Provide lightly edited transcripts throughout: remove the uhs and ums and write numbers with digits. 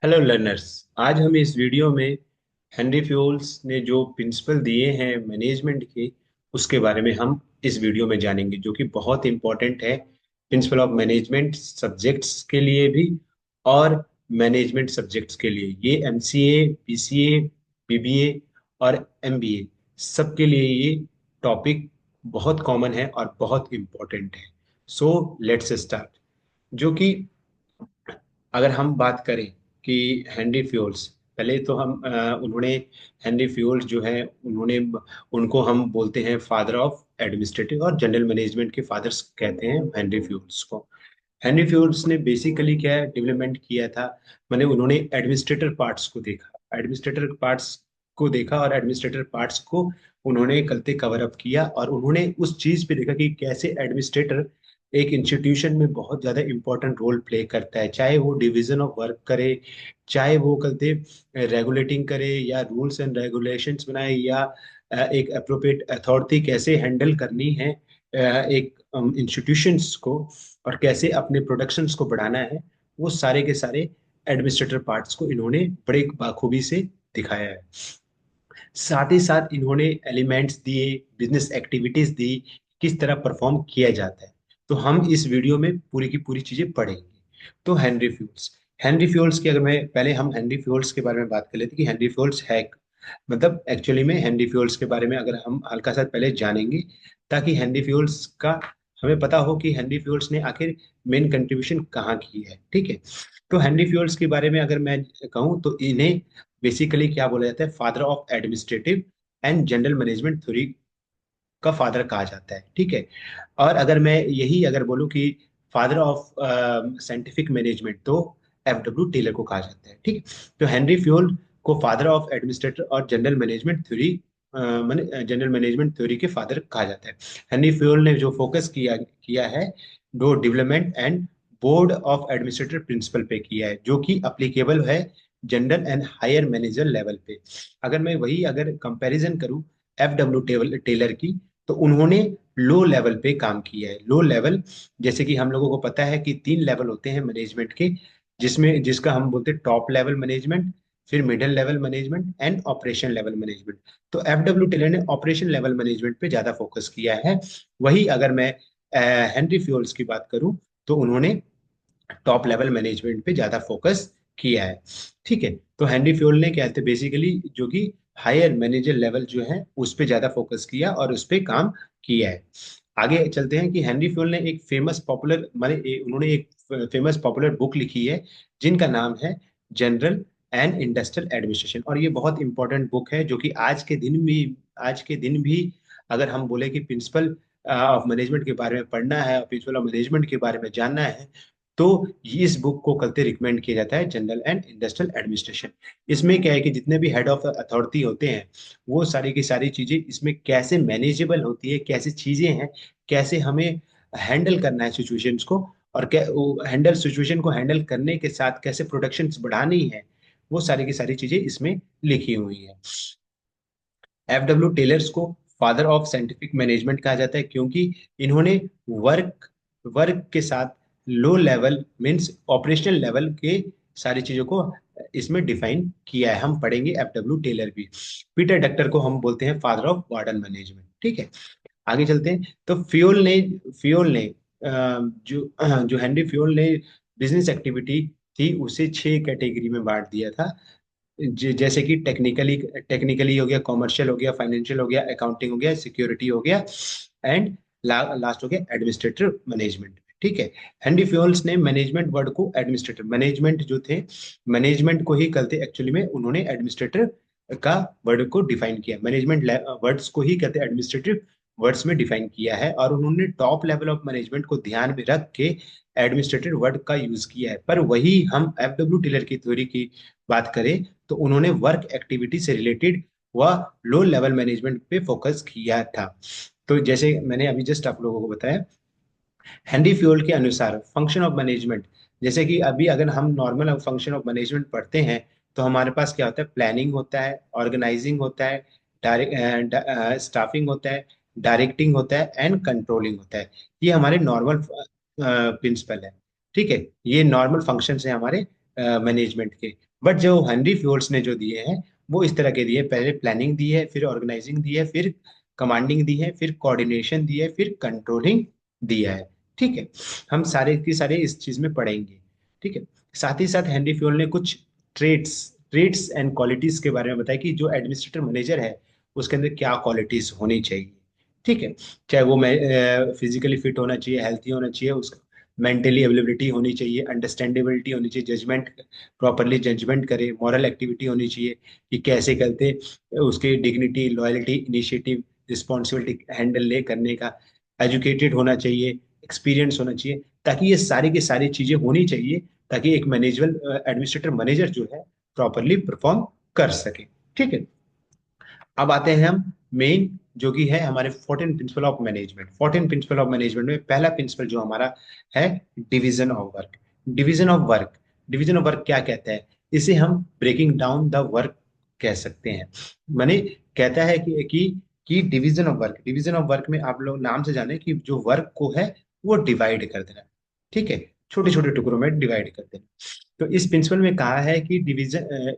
Hello learners. आज हम इस वीडियो में हेनरी फ्यूल्स ने जो प्रिंसिपल दिए हैं मैनेजमेंट के उसके बारे में हम इस वीडियो में जानेंगे, जो कि बहुत इंपॉर्टेंट है प्रिंसिपल ऑफ मैनेजमेंट सब्जेक्ट्स के लिए भी और मैनेजमेंट सब्जेक्ट्स के लिए। ये एमसीए, बीसीए, बीबीए और एमबीए सबके लिए ये टॉपिक बहुत कॉमन है और बहुत इंपॉर्टेंट है। So let's start. जो कि अगर हम बात करें कि हेनरी फ्यूल्स, पहले तो उन्होंने हेनरी फ्यूल्स जो है उन्होंने उनको हम बोलते हैं फादर ऑफ एडमिनिस्ट्रेटिव और जनरल मैनेजमेंट के फादर्स कहते हैं हेनरी फ्यूल्स को। हेनरी फ्यूल्स ने बेसिकली क्या डेवलपमेंट किया था, मैंने उन्होंने एडमिनिस्ट्रेटर पार्ट्स को देखा और एडमिनिस्ट्रेटर पार्ट्स को उन्होंने कलते कवर अप किया और उन्होंने उस चीज पे देखा कि कैसे एडमिनिस्ट्रेटर एक इंस्टीट्यूशन में बहुत ज्यादा इंपॉर्टेंट रोल प्ले करता है, चाहे वो डिवीजन ऑफ वर्क करे, चाहे वो कलते रेगुलेटिंग करे या रूल्स एंड रेगुलेशंस बनाए, या एक अप्रोप्रिएट अथॉरिटी कैसे हैंडल करनी है एक इंस्टीट्यूशंस को, और कैसे अपने प्रोडक्शंस को बढ़ाना है। वो सारे के सारे एडमिनिस्ट्रेटर पार्ट्स को इन्होंने बड़े बाखूबी से दिखाया है। साथ ही साथ इन्होंने एलिमेंट्स दिए, बिजनेस एक्टिविटीज दी, किस तरह परफॉर्म किया जाता है। तो हम इस वीडियो में पूरी की पूरी चीजें पढ़ेंगे। तो हेनरी फ्यूल्स की अगर मैं पहले हम हेनरी फ्यूल्स के बारे में बात कर लेते कि हेनरी फ्यूल्स है, मतलब एक्चुअली में हेनरी फ्यूल्स के बारे में अगर हम हल्का सा पहले जानेंगे, ताकि हेनरी फ्यूल्स का हमें पता हो कि हेनरी फ्यूल्स ने आखिर मेन कंट्रीब्यूशन कहाँ की है। ठीक है। तो हेनरी फ्यूल्स के बारे में अगर मैं कहूँ तो इन्हें बेसिकली क्या बोला जाता है, father of administrative and general management theory का फादर कहा जाता है। ठीक है। और अगर मैं यही अगर बोलूं कि फादर ऑफ साइंटिफिक मैनेजमेंट, तो एफ डब्ल्यू टेलर को कहा जाता है। ठीक है। तो हेनरी फ्यूल को फादर ऑफ एडमिनिस्ट्रेटर और जनरल मैनेजमेंट थ्योरी के फादर कहा जाता है। हेनरी फ्यूल ने जो फोकस किया किया है वो development and board of administrator principal पे किया है, जो कि अप्लीकेबल है general and higher manager level पे। अगर मैं वही अगर कंपैरिजन करूं एफ डब्ल्यू टेलर की, तो उन्होंने लो लेवल पे काम किया है। लो लेवल, जैसे कि हम लोगों को पता है कि 3 लेवल होते हैं मैनेजमेंट के, जिसमें जिसका हम बोलते हैं टॉप लेवल मैनेजमेंट, फिर middle level management and operation level management. तो एफ डब्ल्यू टेलर ने ऑपरेशन लेवल मैनेजमेंट पे ज्यादा फोकस किया है। वही अगर मैं हेनरी फ्यूल्स की बात करूं, तो उन्होंने टॉप लेवल मैनेजमेंट पे ज्यादा फोकस किया है। ठीक है। तो हेनरी फ्यूल ने क्या है बेसिकली जो कि हायर मैनेजर लेवल जो है उस पे ज्यादा फोकस किया और उस पे काम किया है। आगे चलते हैं कि हेनरी फ्यूल ने एक फेमस पॉपुलर उन्होंने एक फेमस पॉपुलर बुक लिखी है जिनका नाम है जनरल एंड इंडस्ट्रियल एडमिनिस्ट्रेशन। और ये बहुत इंपॉर्टेंट बुक है, जो कि आज के दिन भी अगर हम बोले कि प्रिंसिपल ऑफ मैनेजमेंट के बारे में पढ़ना है, प्रिंसिपल ऑफ मैनेजमेंट के बारे में जानना है, तो इस बुक को कल रिकमेंड किया जाता है, जनरल एंड इंडस्ट्रियल एडमिनिस्ट्रेशन। इसमें क्या है कि जितने भी हेड ऑफ अथॉरिटी होते हैं वो सारी की सारी चीजें इसमें कैसे मैनेजेबल होती है, कैसे चीजें हैं, कैसे हमें हैंडल करना है सिचुएशंस को, और क्या हैंडल सिचुएशन को हैंडल करने के साथ कैसे प्रोडक्शन बढ़ानी है, वो सारी की सारी चीजें इसमें लिखी हुई है। एफ डब्ल्यू टेलर्स को फादर ऑफ साइंटिफिक मैनेजमेंट कहा जाता है, क्योंकि इन्होंने वर्क वर्क के साथ low level means operational level के सारी चीजों को इसमें डिफाइन किया है। हम पढ़ेंगे एफ डब्ल्यू टेलर भी। पीटर डक्टर को हम बोलते हैं फादर ऑफ मॉडर्न मैनेजमेंट। ठीक है। आगे चलते हैं। तो फ्यूल ने जो जो हेनरी फ्यूल ने बिजनेस एक्टिविटी थी उसे 6 कैटेगरी में बांट दिया था। जैसे कि टेक्निकली हो गया, कॉमर्शियल हो गया, फाइनेंशियल हो गया, अकाउंटिंग हो गया, सिक्योरिटी हो गया, एंड लास्ट हो गया एडमिनिस्ट्रेटिव मैनेजमेंट। ठीक है। हेनरी फ्यूल्स ने मैनेजमेंट वर्ड को एडमिनिस्ट्रेटिव मैनेजमेंट जो थे, मैनेजमेंट को ही कहते एक्चुअली में उन्होंने एडमिनिस्ट्रेटिव का वर्ड को डिफाइन किया, मैनेजमेंट वर्ड्स को ही कहते एडमिनिस्ट्रेटिव वर्ड्स में डिफाइन किया है। और उन्होंने टॉप लेवल ऑफ मैनेजमेंट को ध्यान में रख के एडमिनिस्ट्रेटिव वर्ड का यूज किया है। पर वही हम एफ डब्ल्यू टेलर की थ्योरी की बात करें, तो उन्होंने वर्क एक्टिविटी से रिलेटेड व लो लेवल मैनेजमेंट पे फोकस किया था। तो जैसे मैंने अभी जस्ट आप लोगों को बताया, हेनरी फ्यूल के अनुसार फंक्शन ऑफ मैनेजमेंट, जैसे कि अभी अगर हम नॉर्मल फंक्शन ऑफ मैनेजमेंट पढ़ते हैं, तो हमारे पास क्या होता है, प्लानिंग होता है, ऑर्गेनाइजिंग होता है, डायरेक्ट स्टाफिंग होता है, डायरेक्टिंग होता है एंड कंट्रोलिंग होता है। ये हमारे नॉर्मल प्रिंसिपल है। ठीक है। ये नॉर्मल फंक्शन है हमारे मैनेजमेंट के। बट जो हेनरी फ्योल्स ने जो दिए हैं वो इस तरह के दिए, पहले प्लानिंग दी है, फिर ऑर्गेनाइजिंग दी है, फिर कमांडिंग दी है, फिर कोऑर्डिनेशन दी है, फिर कंट्रोलिंग दिया है। ठीक है, हम सारे के सारे इस चीज में पढ़ेंगे। ठीक है, साथ ही साथ हेनरी फ्योल ने कुछ ट्रेड्स ट्रेड्स एंड क्वालिटीज के बारे में बताया कि जो एडमिनिस्ट्रेटर मैनेजर है उसके अंदर क्या क्वालिटीज होनी चाहिए। ठीक है, चाहे वो फिजिकली फिट होना चाहिए, हेल्थी होना चाहिए, उसका मेंटली अवेलेबिलिटी होनी चाहिए, अंडरस्टैंडेबिलिटी होनी चाहिए, जजमेंट प्रॉपरली जजमेंट करे, मॉरल एक्टिविटी होनी चाहिए कि कैसे करते, उसके dignity, loyalty, initiative, responsibility handle ले करने का, एजुकेटेड होना चाहिए, एक्सपीरियंस होना चाहिए, ताकि ये सारी की सारी चीजें होनी चाहिए ताकि एक मैनेजल एडमिनिस्ट्रेटर मैनेजर जो है प्रॉपरली परफॉर्म कर सके। ठीक है, अब आते हैं हम मेन जो कि है हमारे 14 principle of management. 14 principle of management में पहला प्रिंसिपल जो हमारा है division of work. Division of work, division of work क्या कहता है? इसे हम ब्रेकिंग डाउन द वर्क कह सकते हैं। माने कहता है कि division of work, division of work में आप लोग नाम से जाने कि जो वर्क को है वो डिवाइड कर देना। ठीक है, छोटे छोटे टुकड़ों में डिवाइड कर देना। तो इस प्रिंसिपल में कहा है कि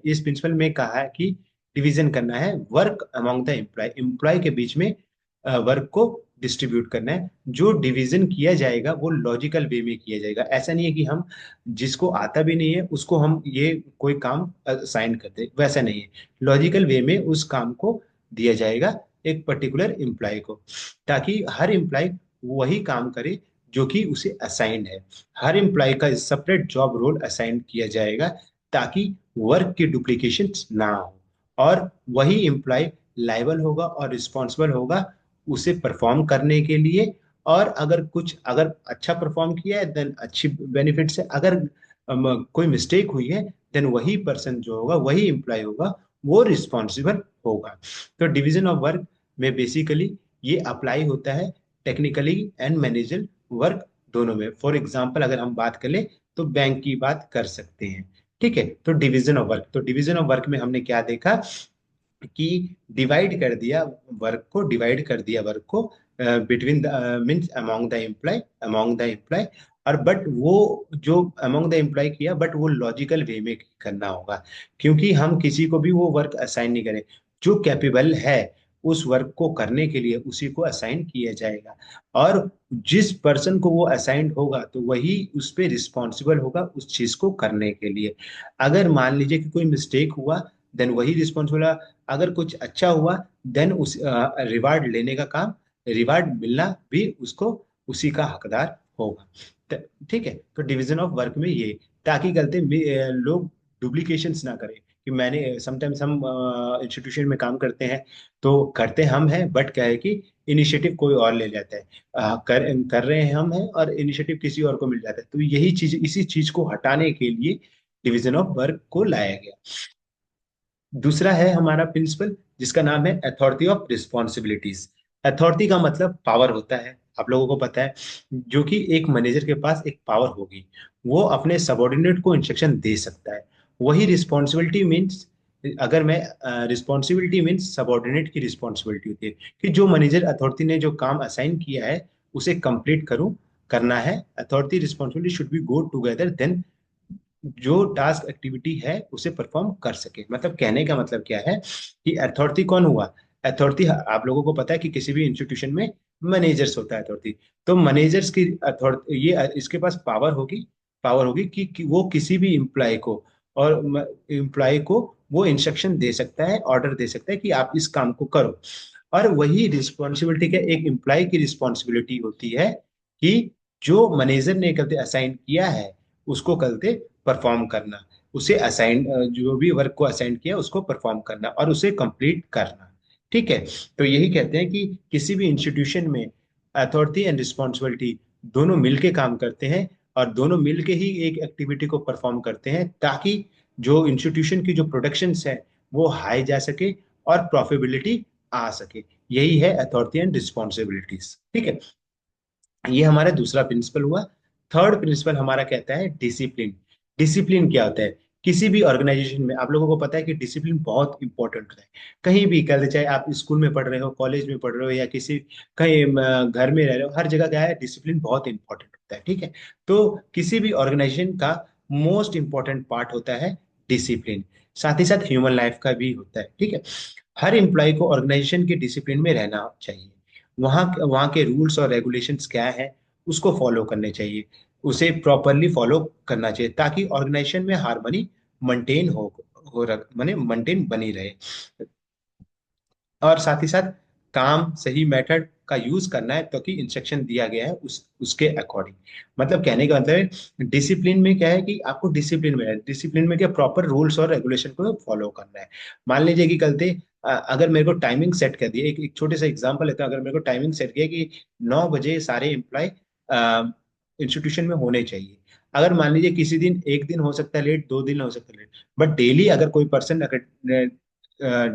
इस प्रिंसिपल में कहा है कि डिवीजन करना है work among the employ, employ के बीच में वर्क को डिस्ट्रीब्यूट करना है। जो डिवीजन किया जाएगा वो लॉजिकल वे में किया जाएगा। ऐसा नहीं है कि हम जिसको आता भी नहीं है उसको हम ये कोई काम असाइन कर दे, वैसा नहीं है। लॉजिकल वे में उस काम को दिया जाएगा एक पर्टिकुलर एम्प्लॉय को, ताकि हर एम्प्लॉय वही काम करे जो कि उसे असाइंड है। हर एम्प्लॉय का सेपरेट जॉब रोल असाइन किया जाएगा ताकि वर्क की डुप्लीकेशन ना हो, और वही एम्प्लॉय लायबल होगा और रिस्पॉन्सिबल होगा उसे परफॉर्म करने के लिए। और अगर अच्छा परफॉर्म किया है देन अच्छी बेनिफिट्स है, अगर कोई मिस्टेक हुई है देन वही पर्सन जो होगा, वही एम्प्लॉय होगा, वो रिस्पॉन्सिबल होगा। तो डिवीजन ऑफ वर्क में बेसिकली ये अप्लाई होता है टेक्निकली एंड मैनेजर वर्क दोनों में। फॉर एग्जाम्पल अगर हम बात करें तो बैंक की बात कर सकते हैं। ठीक है, तो डिवीजन ऑफ वर्क, तो डिवीजन ऑफ वर्क में हमने क्या देखा कि डिवाइड कर दिया वर्क को between the means among the employ, among the employ. और बट वो जो अमॉन्ग द एम्प्लॉय किया, बट वो लॉजिकल वे में करना होगा, क्योंकि हम किसी को भी वो वर्क असाइन नहीं करें। जो कैपेबल है उस वर्क को करने के लिए उसी को असाइन किया जाएगा, और जिस पर्सन को वो असाइंड होगा तो वही उस पर रिस्पॉन्सिबल होगा उस चीज को करने के लिए। अगर मान लीजिए कि कोई मिस्टेक हुआ देन वही रिस्पॉन्सिबल। अगर कुछ अच्छा हुआ देन उस रिवार्ड लेने का काम, रिवार्ड मिलना भी उसको उसी का हकदार होगा। ठीक है, तो डिवीजन ऑफ वर्क में ये, ताकि लोग डुप्लीकेशंस ना करें। कि मैंने समटाइम्स हम इंस्टीट्यूशन में काम करते हैं तो करते हम हैं, बट क्या है कि इनिशिएटिव कोई और ले जाता है। कर कर रहे हैं हम हैं और इनिशिएटिव किसी और को मिल जाता है। तो यही चीज, इसी चीज को हटाने के लिए डिवीजन ऑफ वर्क को लाया गया। दूसरा है हमारा प्रिंसिपल जिसका नाम है अथॉरिटी ऑफ रिस्पॉन्सिबिलिटीज। अथॉरिटी का मतलब पावर होता है, आप लोगों को पता है। जो कि एक मैनेजर के पास एक पावर होगी, वो अपने सबॉर्डिनेट को इंस्ट्रक्शन दे सकता है। वही रिस्पॉन्सिबिलिटी मीन्स, अगर मैं रिस्पॉन्सिबिलिटी मीन्स सबॉर्डिनेट की रिस्पॉन्सिबिलिटी होती है कि जो मैनेजर अथॉरिटी ने जो काम असाइन किया है उसे कंप्लीट करूं, करना है। Authority responsibility should be go together, then जो टास्क एक्टिविटी है उसे परफॉर्म कर सके। मतलब कहने का मतलब क्या है कि अथॉरिटी कौन हुआ? अथॉरिटी, आप लोगों को पता है कि किसी भी इंस्टीट्यूशन में मैनेजर्स होता है अथॉरिटी। तो मैनेजर्स की अथॉरिटी, ये इसके पास पावर होगी कि वो किसी भी एम्प्लॉय को, और एम्प्लॉय को वो इंस्ट्रक्शन दे सकता है, ऑर्डर दे सकता है कि आप इस काम को करो। और वही रिस्पॉन्सिबिलिटी का एक एम्प्लॉय की रिस्पॉन्सिबिलिटी होती है कि जो मैनेजर ने कल असाइन किया है उसको कल परफॉर्म करना, उसे असाइन, जो भी वर्क को असाइन किया उसको परफॉर्म करना और उसे कंप्लीट करना। ठीक है, तो यही कहते हैं कि किसी भी इंस्टीट्यूशन में अथॉरिटी एंड रिस्पॉन्सिबिलिटी दोनों मिलके काम करते हैं, और दोनों मिलके ही एक एक्टिविटी को परफॉर्म करते हैं, ताकि जो इंस्टीट्यूशन की जो प्रोडक्शंस है वो हाई जा सके और प्रॉफिटेबिलिटी आ सके। यही है अथॉरिटी एंड रिस्पॉन्सिबिलिटीज। ठीक है, ये हमारा दूसरा प्रिंसिपल हुआ। थर्ड प्रिंसिपल हमारा कहता है डिसिप्लिन। डिसिप्लिन क्या होता है? किसी भी ऑर्गेनाइजेशन में आप लोगों को पता है कि डिसिप्लिन बहुत इंपॉर्टेंट होता है। कहीं भी कर, चाहे आप स्कूल में पढ़ रहे हो, कॉलेज में पढ़ रहे हो, या किसी कहीं घर में रह रहे हो, हर जगह क्या है, डिसिप्लिन बहुत इंपॉर्टेंट होता है। ठीक है, तो किसी भी ऑर्गेनाइजेशन का मोस्ट इंपॉर्टेंट पार्ट होता है डिसिप्लिन। साथ ही साथ ह्यूमन लाइफ का भी होता है, ठीक है। हर एम्प्लॉय को ऑर्गेनाइजेशन के डिसिप्लिन में रहना चाहिए। वहाँ वहाँ के रूल्स और रेगुलेशंस क्या है उसको फॉलो करने चाहिए, उसे प्रॉपरली फॉलो करना चाहिए, ताकि ऑर्गेनाइजेशन में हार्मनी मेंटेन हो रख माने मेंटेन बनी रहे। और साथ ही साथ काम सही मेथड का यूज करना है, क्योंकि इंस्ट्रक्शन दिया गया है उसके अकॉर्डिंग। मतलब कहने का मतलब है डिसिप्लिन में क्या है कि आपको डिसिप्लिन में है, डिसिप्लिन में क्या प्रॉपर रूल्स और रेगुलेशन को फॉलो करना है। मान लीजिए कि कल अगर मेरे को टाइमिंग सेट कर दिया, एक छोटे से एग्जांपल लेते हैं, अगर मेरे को टाइमिंग सेट किया कि 9 बजे सारे एम्प्लॉय इंस्टीट्यूशन में होने चाहिए। अगर मान लीजिए किसी दिन एक दिन हो सकता है लेट, 2 दिन हो सकता है लेट, बट डेली अगर कोई पर्सन अगर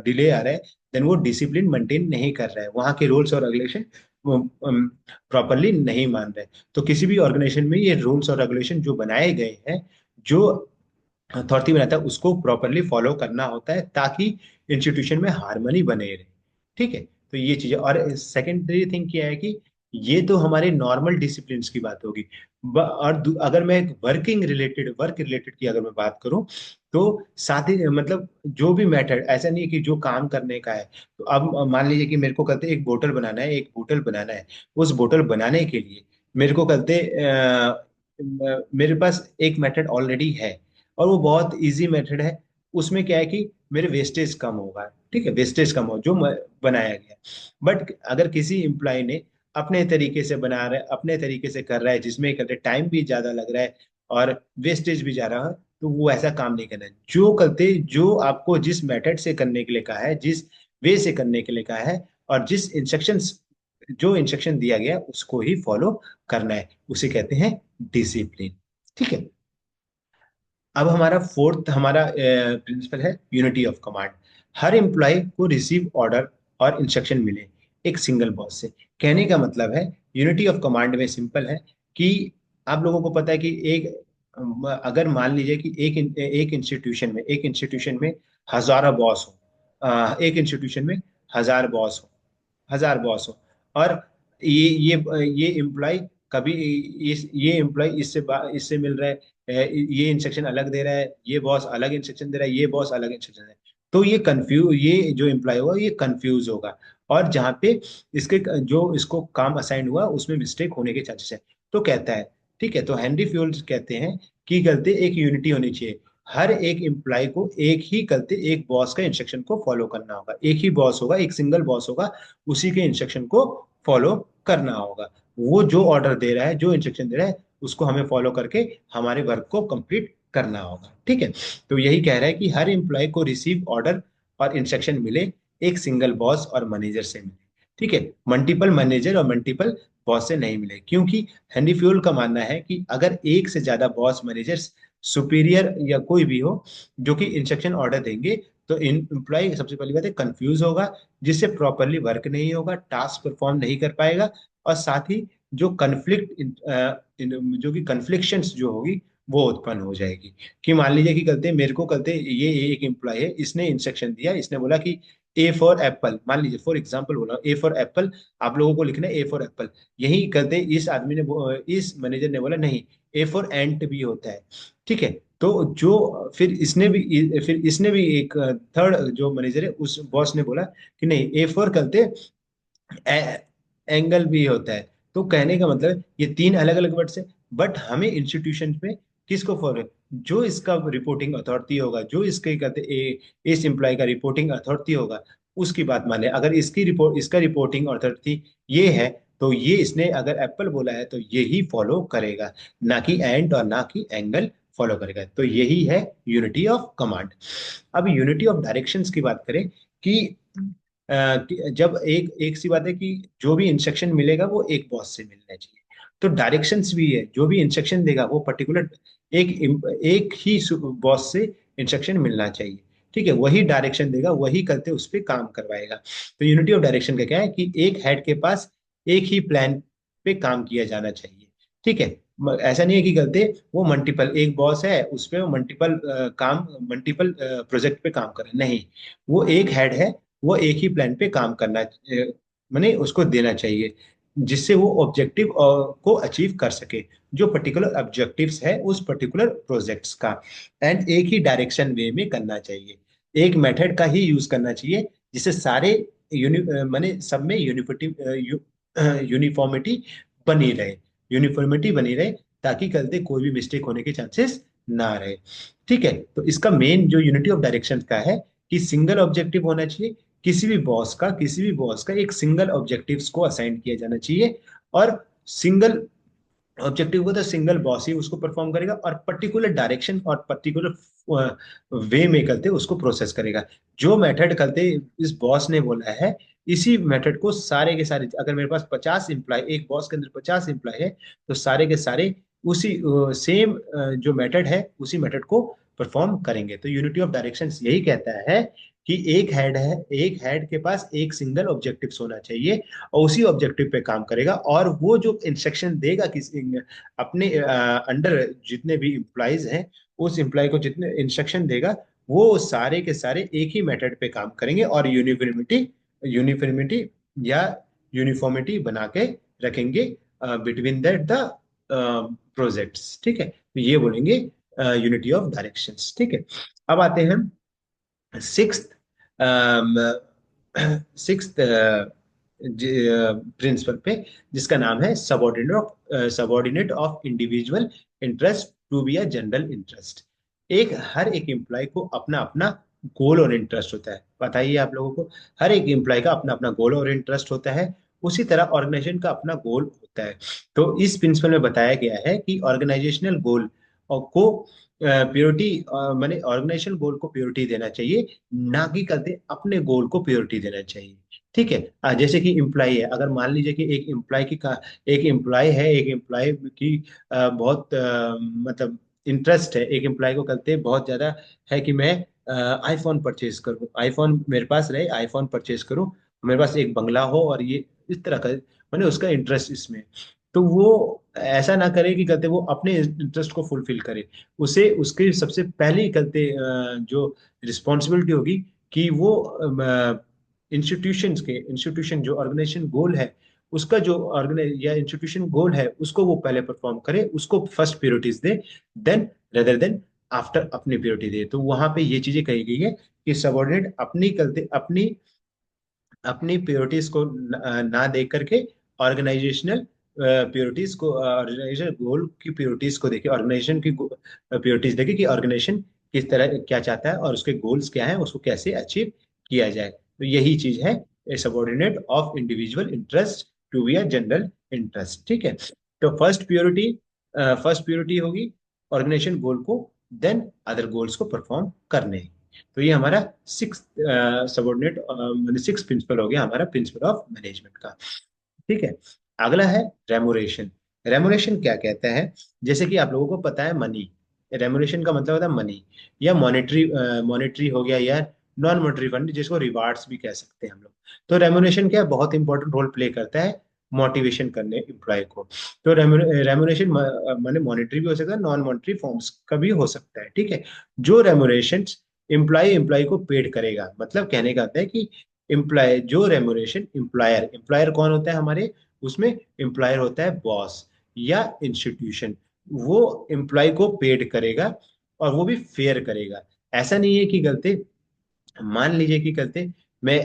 डिले आ रहा है, देन वो डिसिप्लिन मेंटेन नहीं कर रहा है, वहाँ के रूल्स और रेगुलेशन प्रॉपरली नहीं मान रहे। तो किसी भी ऑर्गेनाइजेशन में ये रूल्स और रेगुलेशन जो बनाए गए हैं, जो अथॉरिटी बनाता है, उसको प्रॉपरली फॉलो करना होता है, ताकि इंस्टीट्यूशन में हार्मनी बने रहे। ठीक है, तो ये चीजें। और सेकेंडरी थिंग क्या है कि ये तो हमारे नॉर्मल डिसिप्लिन की बात होगी। और अगर मैं वर्क रिलेटेड की अगर मैं बात करूं, तो साथ ही मतलब जो भी मैटर, ऐसा नहीं है कि जो काम करने का है, तो अब मान लीजिए कि मेरे को कहते एक बोतल बनाना है, एक बोतल बनाना है। उस बोतल बनाने के लिए मेरे को कहते मेरे पास एक मेथड ऑलरेडी है, और वो बहुत इजी मेथड है। उसमें क्या है कि मेरे वेस्टेज कम होगा, ठीक है, वेस्टेज कम हो जो बनाया गया। बट अगर किसी एम्प्लॉय ने अपने तरीके से बना रहा है, अपने तरीके से कर रहा है, जिसमें कहते टाइम भी ज्यादा लग रहा है और वेस्टेज भी जा रहा है, तो वो ऐसा काम नहीं करना है। जो आपको जिस मेथड से करने के लिए कहा है, जिस वे से करने के लिए कहा है, और जो इंस्ट्रक्शन दिया गया है, उसको ही फॉलो करना है, उसे कहते हैं डिसिप्लिन। ठीक है। अब हमारा फोर्थ हमारा प्रिंसिपल है यूनिटी ऑफ कमांड। हर एम्प्लॉय को रिसीव ऑर्डर और इंस्ट्रक्शन मिले एक सिंगल बॉस से। कहने का मतलब है यूनिटी ऑफ कमांड में सिंपल है कि आप लोगों को पता है कि अगर मान लीजिए कि एक इंस्टीट्यूशन में हजारों बॉस हो, एक इंस्टीट्यूशन में 1000 बॉस हो, 1000 बॉस हो, और ये एम्प्लॉय कभी ये एम्प्लॉय इससे मिल रहा है, ये इंस्ट्रक्शन अलग दे रहा है, ये बॉस अलग इंस्ट्रक्शन दे रहा है, ये बॉस अलग इंस्ट्रक्शन दे रहा है। तो ये जो एम्प्लॉय होगा ये कंफ्यूज होगा, और जहाँ पे इसके जो इसको काम असाइन हुआ उसमें मिस्टेक होने के चांसेस है। तो कहता है, ठीक है, तो हेनरी फ्यूल्स कहते हैं कि गलती एक यूनिटी होनी चाहिए। हर एक एम्प्लॉय को एक बॉस का इंस्ट्रक्शन को फॉलो करना होगा, एक ही बॉस होगा, एक सिंगल बॉस होगा, उसी के इंस्ट्रक्शन को फॉलो करना होगा। वो जो ऑर्डर दे रहा है, जो इंस्ट्रक्शन दे रहा है, उसको हमें फॉलो करके हमारे वर्क को कंप्लीट करना होगा। ठीक है, तो यही कह रहा है कि हर एम्प्लॉय को रिसीव ऑर्डर और इंस्ट्रक्शन मिले एक सिंगल बॉस और मैनेजर से मिले। ठीक है, मल्टीपल मैनेजर और मल्टीपल बॉस से नहीं मिले, क्योंकि हेनरी फ्यूल का मानना है कि अगर एक से ज्यादा बॉस, मैनेजर्स, सुपीरियर या कोई भी हो जो कि इंस्ट्रक्शन ऑर्डर देंगे, तो इन एम्प्लॉय सबसे पहली बात है कंफ्यूज होगा, जिससे प्रॉपरली वर्क नहीं होगा, टास्क परफॉर्म नहीं कर पाएगा। और साथ ही जो जो कि कन्फ्लिक्शंस जो होगी वो उत्पन्न हो जाएगी। कि मान लीजिए कि मेरे को ये एक एम्प्लॉय है, इसने इंस्ट्रक्शन दिया, इसने बोला कि ए फॉर एप्पल, मान लीजिए फॉर एग्जांपल बोला ए फॉर एप्पल, आप लोगों को लिखना है ए फॉर एप्पल। यही इस मैनेजर ने बोला नहीं, ए फॉर एंट भी होता है। ठीक है, तो जो फिर इसने भी एक थर्ड जो मैनेजर है उस बॉस ने बोला कि नहीं, ए फॉर एंगल भी होता है। तो कहने का मतलब ये तीन अलग अलग वर्ड्स है, बट हमें इंस्टीट्यूशन में किसको फॉलो, जो इसका रिपोर्टिंग अथॉरिटी होगा, जो इसके इस एम्प्लॉय का रिपोर्टिंग अथॉरिटी होगा, उसकी बात माने। अगर इसका रिपोर्टिंग अथॉरिटी ये है, तो ये इसने अगर एप्पल बोला है तो ये ही फॉलो करेगा, ना कि एंड और ना कि एंगल फॉलो करेगा। तो यही है यूनिटी ऑफ कमांड। अब यूनिटी ऑफ डायरेक्शंस की बात करें कि कि जब एक एक सी बात है कि जो भी इंस्ट्रक्शन मिलेगा वो एक बॉस से मिलना चाहिए। तो डायरेक्शंस भी है, जो भी इंस्ट्रक्शन देगा वो पर्टिकुलर एक ही बॉस से इंस्ट्रक्शन मिलना चाहिए। ठीक है, वही डायरेक्शन देगा, वही करते उस पर काम करवाएगा। तो यूनिटी ऑफ डायरेक्शन का क्या है कि एक हेड के पास एक ही प्लान पे काम किया जाना चाहिए। ठीक है, ऐसा नहीं है कि गलते वो मल्टीपल, एक बॉस है उस पे मल्टीपल प्रोजेक्ट पे काम कर रहे हैं, नहीं, वो एक हेड है, वो एक ही प्लान पे काम करना माने उसको देना चाहिए। जिससे वो ऑब्जेक्टिव को अचीव कर सके, जो पर्टिकुलर ऑब्जेक्टिव्स है उस पर्टिकुलर प्रोजेक्ट्स का। एंड एक ही डायरेक्शन वे में करना चाहिए, एक मेथड का ही यूज करना चाहिए, जिससे सारे माने सब में यूनिफॉर्मिटी बनी रहे, यूनिफॉर्मिटी बनी रहे, ताकि कल से कोई भी मिस्टेक होने के चांसेस ना रहे। ठीक है, तो इसका मेन जो यूनिटी ऑफ डायरेक्शन का है कि सिंगल ऑब्जेक्टिव होना चाहिए, किसी भी बॉस का एक सिंगल ऑब्जेक्टिव्स को असाइन किया जाना चाहिए, और सिंगल ऑब्जेक्टिव को तो सिंगल बॉस ही उसको परफॉर्म करेगा, और पर्टिकुलर डायरेक्शन और पर्टिकुलर वे में करते उसको प्रोसेस करेगा। जो मेथड करते इस बॉस ने बोला है, इसी मेथड को सारे के सारे, अगर मेरे पास 50 एम्प्लॉय, एक बॉस के अंदर 50 एम्प्लॉय है, तो सारे के सारे उसी सेम जो मेथड है उसी मेथड को परफॉर्म करेंगे। तो यूनिटी ऑफ डायरेक्शन यही कहता है कि एक हेड के पास एक सिंगल ऑब्जेक्टिव होना चाहिए, और उसी ऑब्जेक्टिव पे काम करेगा, और वो जो इंस्ट्रक्शन देगा किसी अपने अंडर जितने भी इम्प्लॉइज हैं, उस एम्प्लॉय को जितने इंस्ट्रक्शन देगा, वो सारे के सारे एक ही मेथड पे काम करेंगे, और यूनिफॉर्मिटी या यूनिफॉर्मिटी बना के रखेंगे बिटवीन द प्रोजेक्ट्स। ठीक है, तो ये बोलेंगे यूनिटी ऑफ डायरेक्शंस। ठीक है, अब आते हैं सिक्स्थ सिक्स्थ प्रिंसिपल पे, जिसका नाम है subordinate of individual interest to be a general interest. हर एक एम्प्लॉय को अपना अपना गोल और इंटरेस्ट होता है, पता ही है आप लोगों को, हर एक एम्प्लॉय का अपना अपना गोल और इंटरेस्ट होता है, उसी तरह ऑर्गेनाइजेशन का अपना गोल होता है। तो इस प्रिंसिपल में बताया गया है कि ऑर्गेनाइजेशनल गोल को प्योरिटी, माने ऑर्गेनाइजेशन गोल को प्योरिटी देना चाहिए, ना कि करते अपने गोल को प्योरिटी देना चाहिए। ठीक है, जैसे कि एम्प्लॉय है, अगर मान लीजिए कि एक एम्प्लॉय की बहुत मतलब इंटरेस्ट है, एक एम्प्लॉय को करते बहुत ज्यादा है कि मैं आईफोन परचेज करूं, आईफोन मेरे पास रहे, आईफोन परचेज करूं, मेरे पास एक बंगला हो, और ये इस तरह का मैंने उसका इंटरेस्ट इसमें। तो वो ऐसा ना करे कि कहते वो अपने इंटरेस्ट को फुलफिल करे, उसे उसके सबसे पहले कहते जो रिस्पॉन्सिबिलिटी होगी कि वो इंस्टीट्यूशन जो ऑर्गेनाइजेशन गोल है, उसका जो ऑर्गेनाइज या इंस्टीट्यूशन गोल है उसको वो पहले परफॉर्म करे, उसको फर्स्ट प्रायोरिटीज दे, देन रेदर देन आफ्टर अपनी प्रायोरिटी दे। तो वहां पे ये चीजें कही गई है कि सबॉर्डिनेट अपनी अपनी प्रायोरिटीज को ना देख करके ऑर्गेनाइजेशनल प्रायोरिटीज को, ऑर्गेनाइजेशन गोल की प्रायोरिटीज को देखे, ऑर्गेनाइजेशन की प्रायोरिटीज देखे कि ऑर्गेनाइजेशन किस तरह क्या चाहता है और उसके गोल्स क्या हैं, उसको कैसे अचीव किया जाए। तो यही चीज है subordinate of individual interest to be a general interest. ठीक है, तो फर्स्ट प्रायोरिटी होगी ऑर्गेनाइजेशन गोल को, देन अदर गोल्स को परफॉर्म करने। तो ये हमारा सिक्स सबॉर्डिनेट मतलब सिक्स प्रिंसिपल हो गया हमारा प्रिंसिपल ऑफ मैनेजमेंट का। ठीक है, अगला है रेमुरेशन। रेमुरेशन क्या कहता है, जैसे कि आप लोगों को पता है मनी, रेमुरेशन का मतलब होता है मनी, या मॉनेटरी हो गया, या नॉन मॉनेटरी फंड, जिसको रिवार्ड्स भी कह सकते हैं हम लोग। तो रेमुनेशन क्या बहुत इंपॉर्टेंट रोल प्ले करता है मोटिवेशन करने एम्प्लॉय को। तो रेमुनेशन माने मॉनेटरी भी हो सकता है, नॉन मॉनेटरी फॉर्म्स का भी हो सकता है। ठीक है, जो रेमुनेशन एम्प्लॉय को पेड करेगा, मतलब कहने का आता है कि एम्प्लॉय जो रेमुनेशन एम्प्लॉयर एम्प्लॉयर कौन होता है हमारे उसमें, एम्प्लॉयर होता है बॉस या इंस्टीट्यूशन, वो एम्प्लॉय को पेड करेगा, और वो भी फेयर करेगा। ऐसा नहीं है कि गलती, मान लीजिए कि करते मैं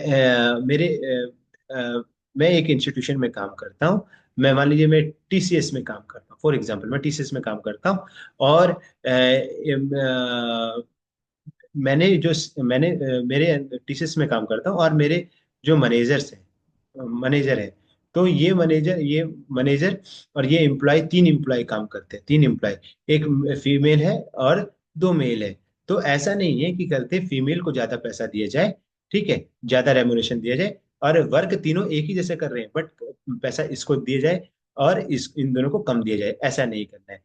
मैं एक इंस्टीट्यूशन में काम करता हूँ, मैं मान लीजिए मैं टीसीएस में काम करता हूँ, फॉर एग्जांपल मैं टीसीएस में काम करता हूँ, और मेरे टीसीएस में काम करता हूँ, और मेरे जो मैनेजर है, तो ये मैनेजर और ये एम्प्लॉय, तीन एम्प्लॉय काम करते हैं, तीन एम्प्लॉय, एक फीमेल है और दो मेल है। तो ऐसा नहीं है कि करते फीमेल को ज्यादा पैसा दिया जाए, ठीक है, ज्यादा रेमुनेशन दिया जाए, और वर्क तीनों एक ही जैसे कर रहे हैं, बट पैसा इसको दिया जाए और इन दोनों को कम दिया जाए, ऐसा नहीं करना है।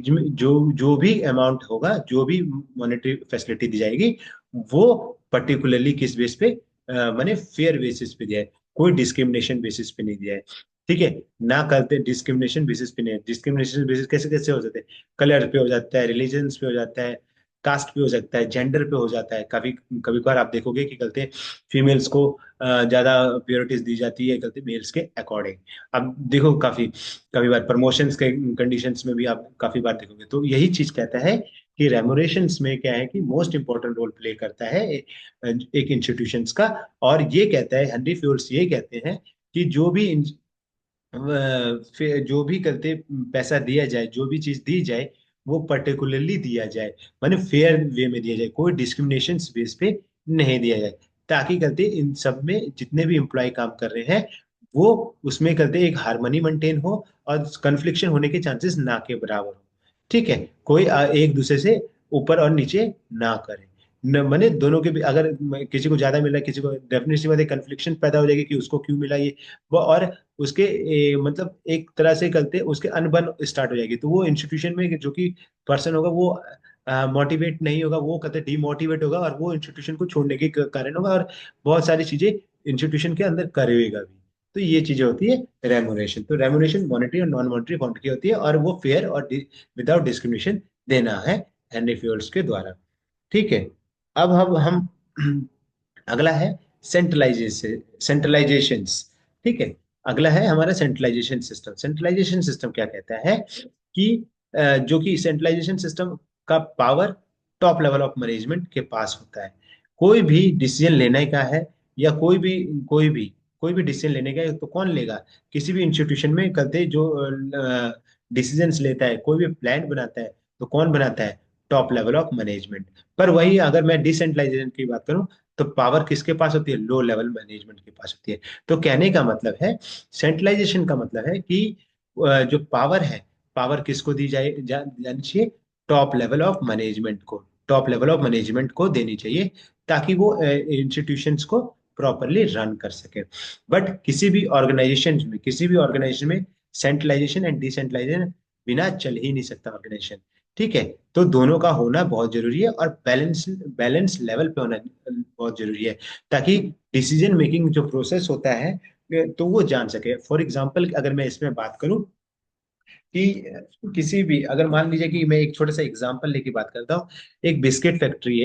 जो जो भी अमाउंट होगा, जो भी मॉनेटरी फैसिलिटी दी जाएगी, वो पर्टिकुलरली किस बेस पे, माने फेयर बेसिस पे दिया है, कोई डिस्क्रिमिनेशन बेसिस पे नहीं दिया है। ठीक है, ना करते डिस्क्रिमिनेशन बेसिस पे नहीं, डिस्क्रिमिनेशन बेसिस कैसे कैसे हो जाते हैं, कलर पे हो जाता है, रिलीजन पे हो जाता है, कास्ट पे हो सकता है, जेंडर पे हो जाता है। कभी कभी कभार आप देखोगे कि गलते फीमेल्स को ज्यादा प्योरिटीज दी जाती है गलते मेल्स के अकॉर्डिंग। अब देखो काफी कभी बार प्रमोशंस के कंडीशंस में भी आप काफी बार देखोगे। तो यही चीज कहता है कि रेमोरेशंस में क्या है कि मोस्ट इंपॉर्टेंट रोल प्ले करता है एक इंस्टीट्यूशंस का। और ये कहता है, हेनरी फ्योल्स ये कहते हैं कि फिर जो भी करते पैसा दिया जाए, जो भी चीज दी जाए, वो पर्टिकुलरली दिया जाए, माने फेयर वे में दिया जाए, कोई डिस्क्रिमिनेशन बेस पे नहीं दिया जाए, ताकि करते इन सब में जितने भी एम्प्लॉय काम कर रहे हैं वो उसमें करते एक हार्मनी मेंटेन हो और कन्फ्लिक्शन होने के चांसेस ना के बराबर हो। ठीक है, कोई एक दूसरे से ऊपर और नीचे ना करे। न माने दोनों के भी अगर किसी को ज्यादा मिला है, किसी को डेफिनेटली सी बात है कन्फ्लिक्शन पैदा हो जाएगी कि उसको क्यों मिला ये वो। और उसके मतलब एक तरह से करते उसके अनबन स्टार्ट हो जाएगी। तो वो इंस्टीट्यूशन में जो कि पर्सन होगा वो मोटिवेट नहीं होगा, वो कहते डिमोटिवेट होगा और वो इंस्टीट्यूशन को छोड़ने के कारण होगा और बहुत सारी चीजें इंस्टीट्यूशन के अंदर करेगा भी। तो ये चीजें होती है रेमुनरेशन। तो रेमुनरेशन मॉनेटरी और नॉन मॉनेटरी क्वांटिटी होती है और वो फेयर और विदाउट डिस्क्रिमिनेशन देना है हेनरी फ्योल्स के द्वारा। ठीक है। अब हम अगला है सेंट्रलाइजेशंस। ठीक है, अगला है हमारा सेंट्रलाइजेशन सिस्टम। सेंट्रलाइजेशन सिस्टम क्या कहता है कि जो कि सेंट्रलाइजेशन सिस्टम का power top level of management के पास होता है। कोई भी डिसीजन लेने का है या कोई भी डिसीजन लेने का है तो कौन लेगा? किसी भी इंस्टीट्यूशन में करते जो डिसीजंस लेता है, कोई भी प्लान बनाता है तो कौन बनाता है? Top level of management. पर वही अगर मैं डिसेंट्रलाइजेशन की बात करूं तो पावर किसके पास होती है? लो लेवल मैनेजमेंट के पास होती है। तो कहने का मतलब है सेंट्रलाइजेशन का मतलब है कि जो पावर है, पावर किसको दी जानी चाहिए? टॉप लेवल ऑफ मैनेजमेंट को। टॉप लेवल ऑफ मैनेजमेंट को देनी चाहिए ताकि वो इंस्टीट्यूशंस को प्रॉपरली रन कर सके। बट किसी भी ऑर्गेनाइजेशन में सेंट्रलाइजेशन एंड डिसेंट्रलाइजेशन बिना चल ही नहीं सकता ऑर्गेनाइजेशन। ठीक है, तो दोनों का होना बहुत जरूरी है और बैलेंस बैलेंस लेवल पे होना बहुत जरूरी है ताकि डिसीजन मेकिंग जो प्रोसेस होता है तो वो जान सके। फॉर एग्जांपल अगर मैं इसमें बात करूं कि किसी भी अगर मान लीजिए कि मैं एक छोटा सा एग्जांपल लेके बात करता हूँ। एक बिस्किट फैक्ट्री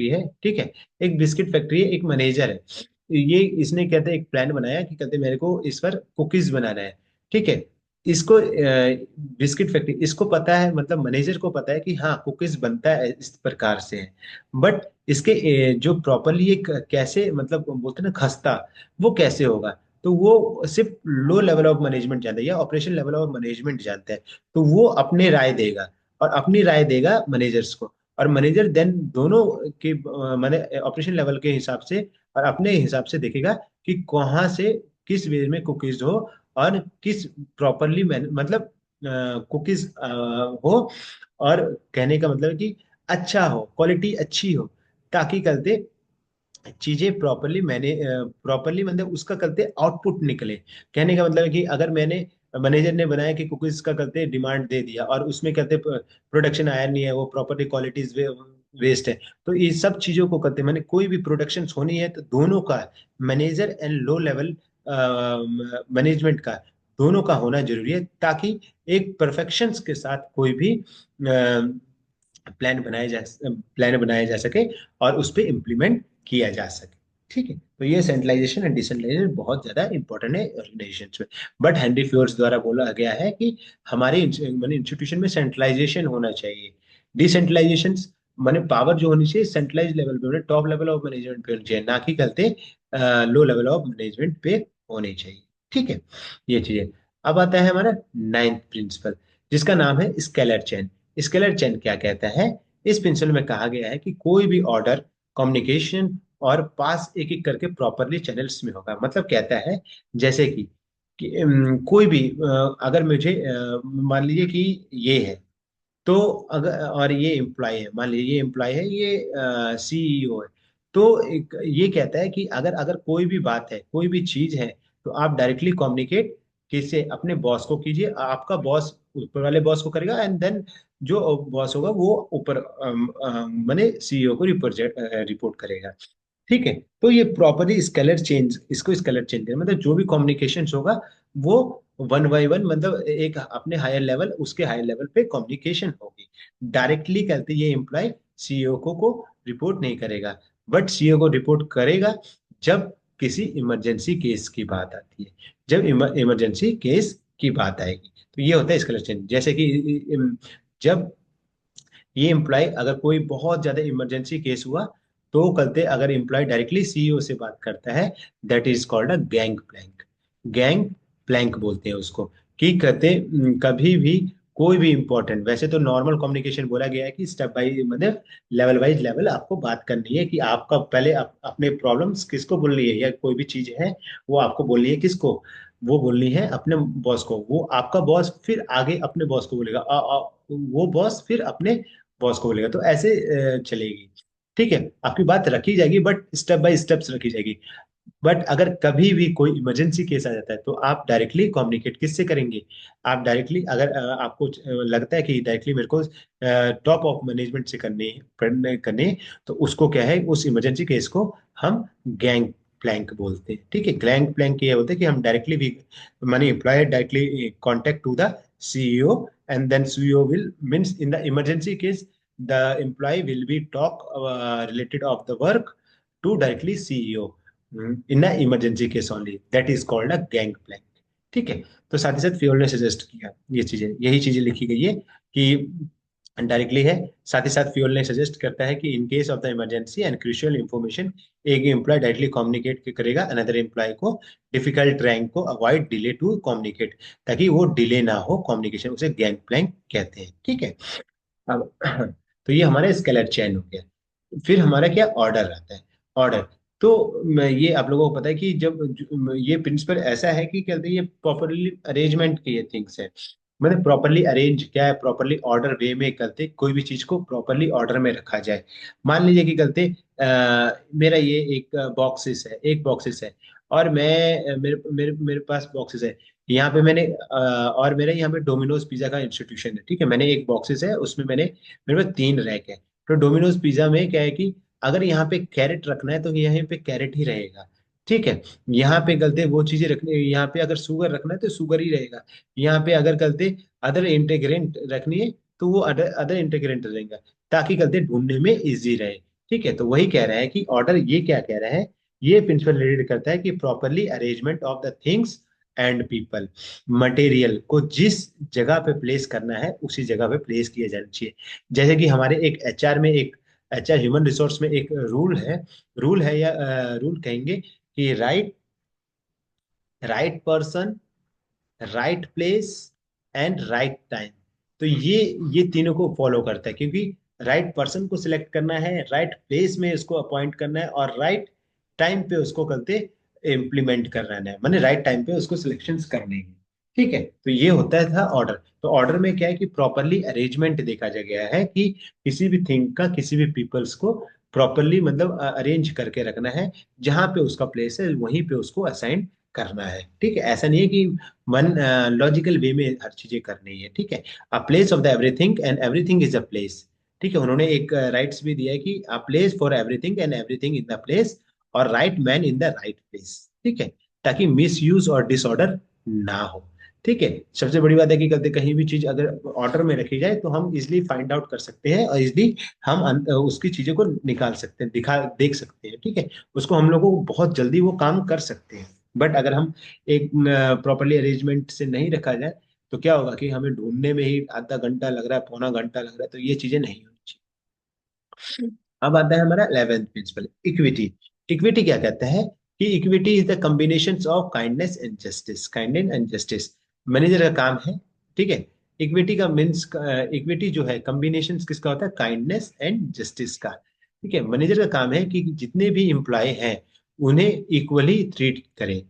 है, ठीक है। एक बिस्किट फैक्ट्री है, एक मैनेजर है। ये इसने कहते हैं एक प्लान बनाया कि कहते हैं मेरे को इस पर कुकीज बनाना है। ठीक है, इसको बिस्किट फैक्ट्री इसको पता है, मतलब मैनेजर को पता है कि हाँ कुकीज बनता है इस प्रकार से है। बट इसके जो प्रॉपरली एक कैसे मतलब बोलते हैं ना खस्ता, वो कैसे होगा? तो वो सिर्फ लो लेवल ऑफ मैनेजमेंट जानता है या ऑपरेशन लेवल ऑफ मैनेजमेंट जानता है। तो वो अपने राय देगा और अपनी राय देगा मैनेजर्स को। और मैनेजर देन दोनों के माने ऑपरेशन लेवल के हिसाब से और अपने हिसाब से देखेगा कि कहाँ से किस वे में कुकीज हो और किस प्रॉपरली मतलब कुकीज हो। और कहने का मतलब है कि अच्छा हो, क्वालिटी अच्छी हो, ताकि करते चीजें प्रॉपरली मतलब उसका करते आउटपुट निकले। कहने का मतलब है कि अगर मैनेजर ने बनाया कि कुकीज का करते डिमांड दे दिया और उसमें कहते प्रोडक्शन आया नहीं है, वो प्रॉपर्टी क्वालिटीज वेस्ट है। तो ये सब चीजों को करते मैंने कोई भी प्रोडक्शन होनी है तो दोनों का manager and low level management का दोनों का होना जरूरी है ताकि एक परफेक्शंस के साथ कोई भी प्लान बनाया जा सके और उस पर इम्प्लीमेंट किया जा सके। ठीक है, तो ये सेंट्रलाइजेशन एंड डिसेंट्रलाइजेशन बहुत ज्यादा इंपॉर्टेंट है ऑर्गेनाइजेशन में। बट हेनरी फ्योर्स द्वारा बोला गया है कि हमारे माने इंस्टीट्यूशन में सेंट्रलाइजेशन होना चाहिए। डिसेंट्रलाइजेशन माने पावर जो होनी चाहिए सेंट्रलाइज लेवल पे, टॉप लेवल ऑफ मैनेजमेंट पे होनी चाहिए, ना कि करते लो लेवल ऑफ मैनेजमेंट पे होनी चाहिए। ठीक है, ये चीजें। अब आता है हमारा नाइन्थ प्रिंसिपल, जिसका नाम है स्केलर चेन। स्केलर चेन क्या कहता है? इस प्रिंसिपल में कहा गया है कि कोई भी ऑर्डर, कम्युनिकेशन और पास एक एक करके प्रॉपरली चैनल्स में होगा। मतलब कहता है जैसे कि कोई भी अगर मुझे मान लीजिए कि ये है तो अगर और ये एम्प्लॉय है, मान लीजिए ये एम्प्लॉय है, ये सीईओ है। तो ये कहता है कि अगर अगर कोई भी बात है, कोई भी चीज है, तो आप डायरेक्टली कम्युनिकेट किससे? अपने बॉस को कीजिए। आपका बॉस ऊपर वाले बॉस को करेगा एंड देन जो बॉस होगा वो ऊपर माने सीईओ को रिपोर्ट करेगा। ठीक है। तो ये प्रॉपरली स्केलर चेंज, इसको स्केलर चेंज है, मतलब जो भी कम्युनिकेशन होगा वो वन बाय वन, मतलब एक अपने हायर लेवल, उसके हायर लेवल पे कम्युनिकेशन होगी। डायरेक्टली कहते ये एम्प्लॉय सीईओ को रिपोर्ट नहीं करेगा, बट सीईओ को रिपोर्ट करेगा जब किसी इमरजेंसी केस की बात आती है, जब इमरजेंसी केस की बात आएगी। तो ये होता है स्केलर चेंज। जैसे कि जब ये एम्प्लॉय, अगर कोई बहुत ज्यादा इमरजेंसी केस हुआ, तो कहते अगर एम्प्लॉय डायरेक्टली सीईओ से बात करता है, that is called a gang plank. Gang plank बोलते हैं उसको। कि कहते कभी भी कोई भी इंपॉर्टेंट, वैसे तो नॉर्मल कम्युनिकेशन बोला गया है कि स्टेप बाय, मतलब लेवल वाइज लेवल आपको बात करनी है, कि आपका पहले अपने प्रॉब्लम्स किसको बोलनी है, या कोई भी चीज है वो आपको बोलनी है किसको, वो बोलनी है अपने बॉस को, वो आपका बॉस फिर आगे अपने बॉस को बोलेगा, वो बॉस फिर अपने बॉस को बोलेगा। तो ऐसे चलेगी। ठीक है, आपकी बात रखी जाएगी, बट स्टेप बाय स्टेप्स रखी जाएगी। बट अगर कभी भी कोई इमरजेंसी केस आ जाता है, तो आप डायरेक्टली कम्युनिकेट किससे करेंगे? आप डायरेक्टली, अगर आपको लगता है कि डायरेक्टली मेरे को टॉप ऑफ मैनेजमेंट से करने, तो उसको क्या है, उस इमरजेंसी केस को हम गैंग प्लैंक बोलते हैं। ठीक है, गैंग प्लैंक ये होता है कि हम डायरेक्टली भी many employ directly contact to the CEO, and then CEO will, means in the emergency case, the employee will be talk related of the work to directly CEO in a emergency case only, that is called a gang plank। ठीक है। तो साथ ही साथ Fayol ने suggest किया ये चीजें, यही चीजें लिखी गई है कि डायरेक्टली है। साथ ही साथ फ्योल ने सजेस्ट करता है कि in case of the emergency and crucial information, एक एम्प्लॉय डायरेक्टली कम्युनिकेट करेगा अनदर एम्प्लॉय को, डिफिकल्ट रैंक को अवॉइड डिले टू कम्युनिकेट, ताकि वो डिले ना हो कम्युनिकेशन, उसे गैंग प्लैंक कहते हैं। ठीक है। अब तो ये हमारा स्केलर चेन हो गया। फिर हमारा क्या ऑर्डर आता है। ऑर्डर, तो ये आप लोगों को पता है कि जब ये प्रिंसिपल ऐसा है कि कहते हैं ये प्रॉपरली अरेंजमेंट की ये थिंग्स है, मतलब प्रॉपरली अरेंज क्या है, प्रॉपरली ऑर्डर वे में करते कोई भी चीज को प्रॉपरली ऑर्डर में रखा जाए। मान लीजिए कि करते मेरा ये एक बॉक्सेस है, एक बॉक्सेस है, और मैं मेरे मेरे मेरे पास बॉक्सेस है। यहाँ पे मैंने और मेरा यहाँ पे डोमिनोज पिज्जा का इंस्टीट्यूशन है। ठीक है, मैंने एक बॉक्सेस है, उसमें मेरे पास 3 रैक है। तो डोमिनोज पिज्जा में क्या है कि अगर यहाँ पे कैरेट रखना है, तो यहाँ पे कैरेट ही रहेगा। ठीक है। यहाँ पे गलते वो चीजें रखनी, यहाँ पे अगर शुगर रखना है तो शुगर ही रहेगा। यहाँ पे अगर गलते अदर इंटीग्रेंट रखनी है, तो वो अदर अदर इंटीग्रेंट रहेगा, ताकि गलते ढूंढने में इजी रहे। ठीक है, तो वही कह रहा है कि ऑर्डर ये क्या कह रहा है, ये प्रिंसिपल रिलेटेड करता है कि properly arrangement of the things and people, material को जिस जगह पे प्लेस करना है उसी जगह पे प्लेस किया जाना चाहिए। जैसे कि हमारे एक एचआर में, एक एचआर ह्यूमन रिसोर्स में एक रूल है या रूल कहेंगे कि right right person, right place and right time. तो ये तीनों को फॉलो करता है, क्योंकि राइट पर्सन को सिलेक्ट करना है, राइट प्लेस में उसको अपॉइंट करना है, और राइट टाइम पे उसको करते इम्प्लीमेंट करना है, माने राइट टाइम पे उसको सिलेक्शंस करने हैं। ठीक है, तो ये होता है था ऑर्डर। तो ऑर्डर में क्या है कि प्रॉपरली अरेंजमेंट देखा जा गया है कि किसी भी थिंग का, किसी भी पीपल्स को प्रॉपरली, मतलब अरेंज करके रखना है, जहां पे उसका प्लेस है वहीं पे उसको असाइन करना है। ठीक है, ऐसा नहीं है कि मन लॉजिकल वे में हर चीजें करनी है। ठीक है, a place of the everything and everything is a place. ठीक है, उन्होंने एक राइट्स भी दिया है कि a place for everything and everything in the place, और right man in the right place. ठीक है, ताकि मिस यूज और डिसऑर्डर ना हो। ठीक है, सबसे बड़ी बात है कि कभी कहीं भी चीज अगर ऑर्डर में रखी जाए, तो हम इजिली फाइंड आउट कर सकते हैं, और इजिली हम उसकी चीजों को निकाल सकते हैं, दिखा देख सकते हैं। ठीक है, उसको हम लोगों को बहुत जल्दी वो काम कर सकते हैं। बट अगर हम एक प्रॉपरली अरेंजमेंट से नहीं रखा जाए, तो क्या होगा कि हमें ढूंढने में ही आधा घंटा लग रहा है, पौना घंटा लग रहा है, तो ये चीजें नहीं होनी चाहिए। अब आता है हमारा 11th प्रिंसिपल, इक्विटी। इक्विटी क्या कहता है कि equity is the combination of kindness and justice, kindness and justice manager का काम है। ठीक है, इक्विटी का मीन्स, इक्विटी जो है कॉम्बिनेशन किसका होता है, काइंडनेस एंड जस्टिस का। ठीक है, मैनेजर का काम है कि जितने भी एम्प्लॉय हैं उन्हें इक्वली ट्रीट करें,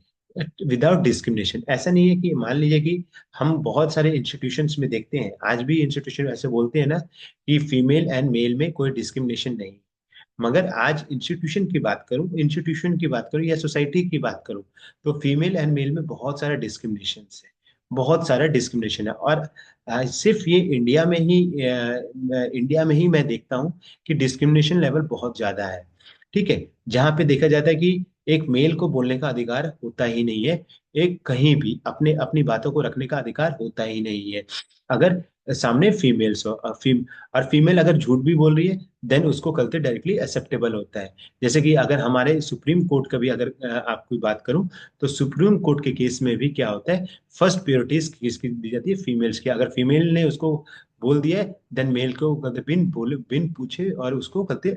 विदाउट डिस्क्रिमिनेशन। ऐसा नहीं है कि मान लीजिए कि हम बहुत सारे इंस्टीट्यूशंस में देखते हैं, आज भी इंस्टीट्यूशन ऐसे बोलते हैं ना कि फीमेल एंड मेल में कोई डिस्क्रिमिनेशन नहीं। मगर आज इंस्टीट्यूशन की बात करूं या सोसाइटी की बात करूं, तो फीमेल एंड मेल में बहुत सारा डिस्क्रिमिनेशन है, बहुत सारा डिस्क्रिमिनेशन है। और सिर्फ ये इंडिया में ही मैं देखता हूं कि डिस्क्रिमिनेशन लेवल बहुत ज्यादा है। ठीक है, जहां पे देखा जाता है कि एक मेल को बोलने का अधिकार होता ही नहीं है, एक कहीं भी अपने अपनी बातों को रखने का अधिकार होता ही नहीं है। अगर सामने फीमेल्स हो और फीमेल अगर झूठ भी बोल रही है, देन उसको करते डायरेक्टली एक्सेप्टेबल होता है। जैसे कि अगर हमारे सुप्रीम कोर्ट का भी अगर आपको बात करूं, तो सुप्रीम कोर्ट के केस में भी क्या होता है, फर्स्ट प्योरिटीज किसकी दी जाती है, फीमेल्स की। अगर फीमेल ने उसको बोल दिया है, देन मेल को कहते बिन बोले बिन पूछे और उसको कहते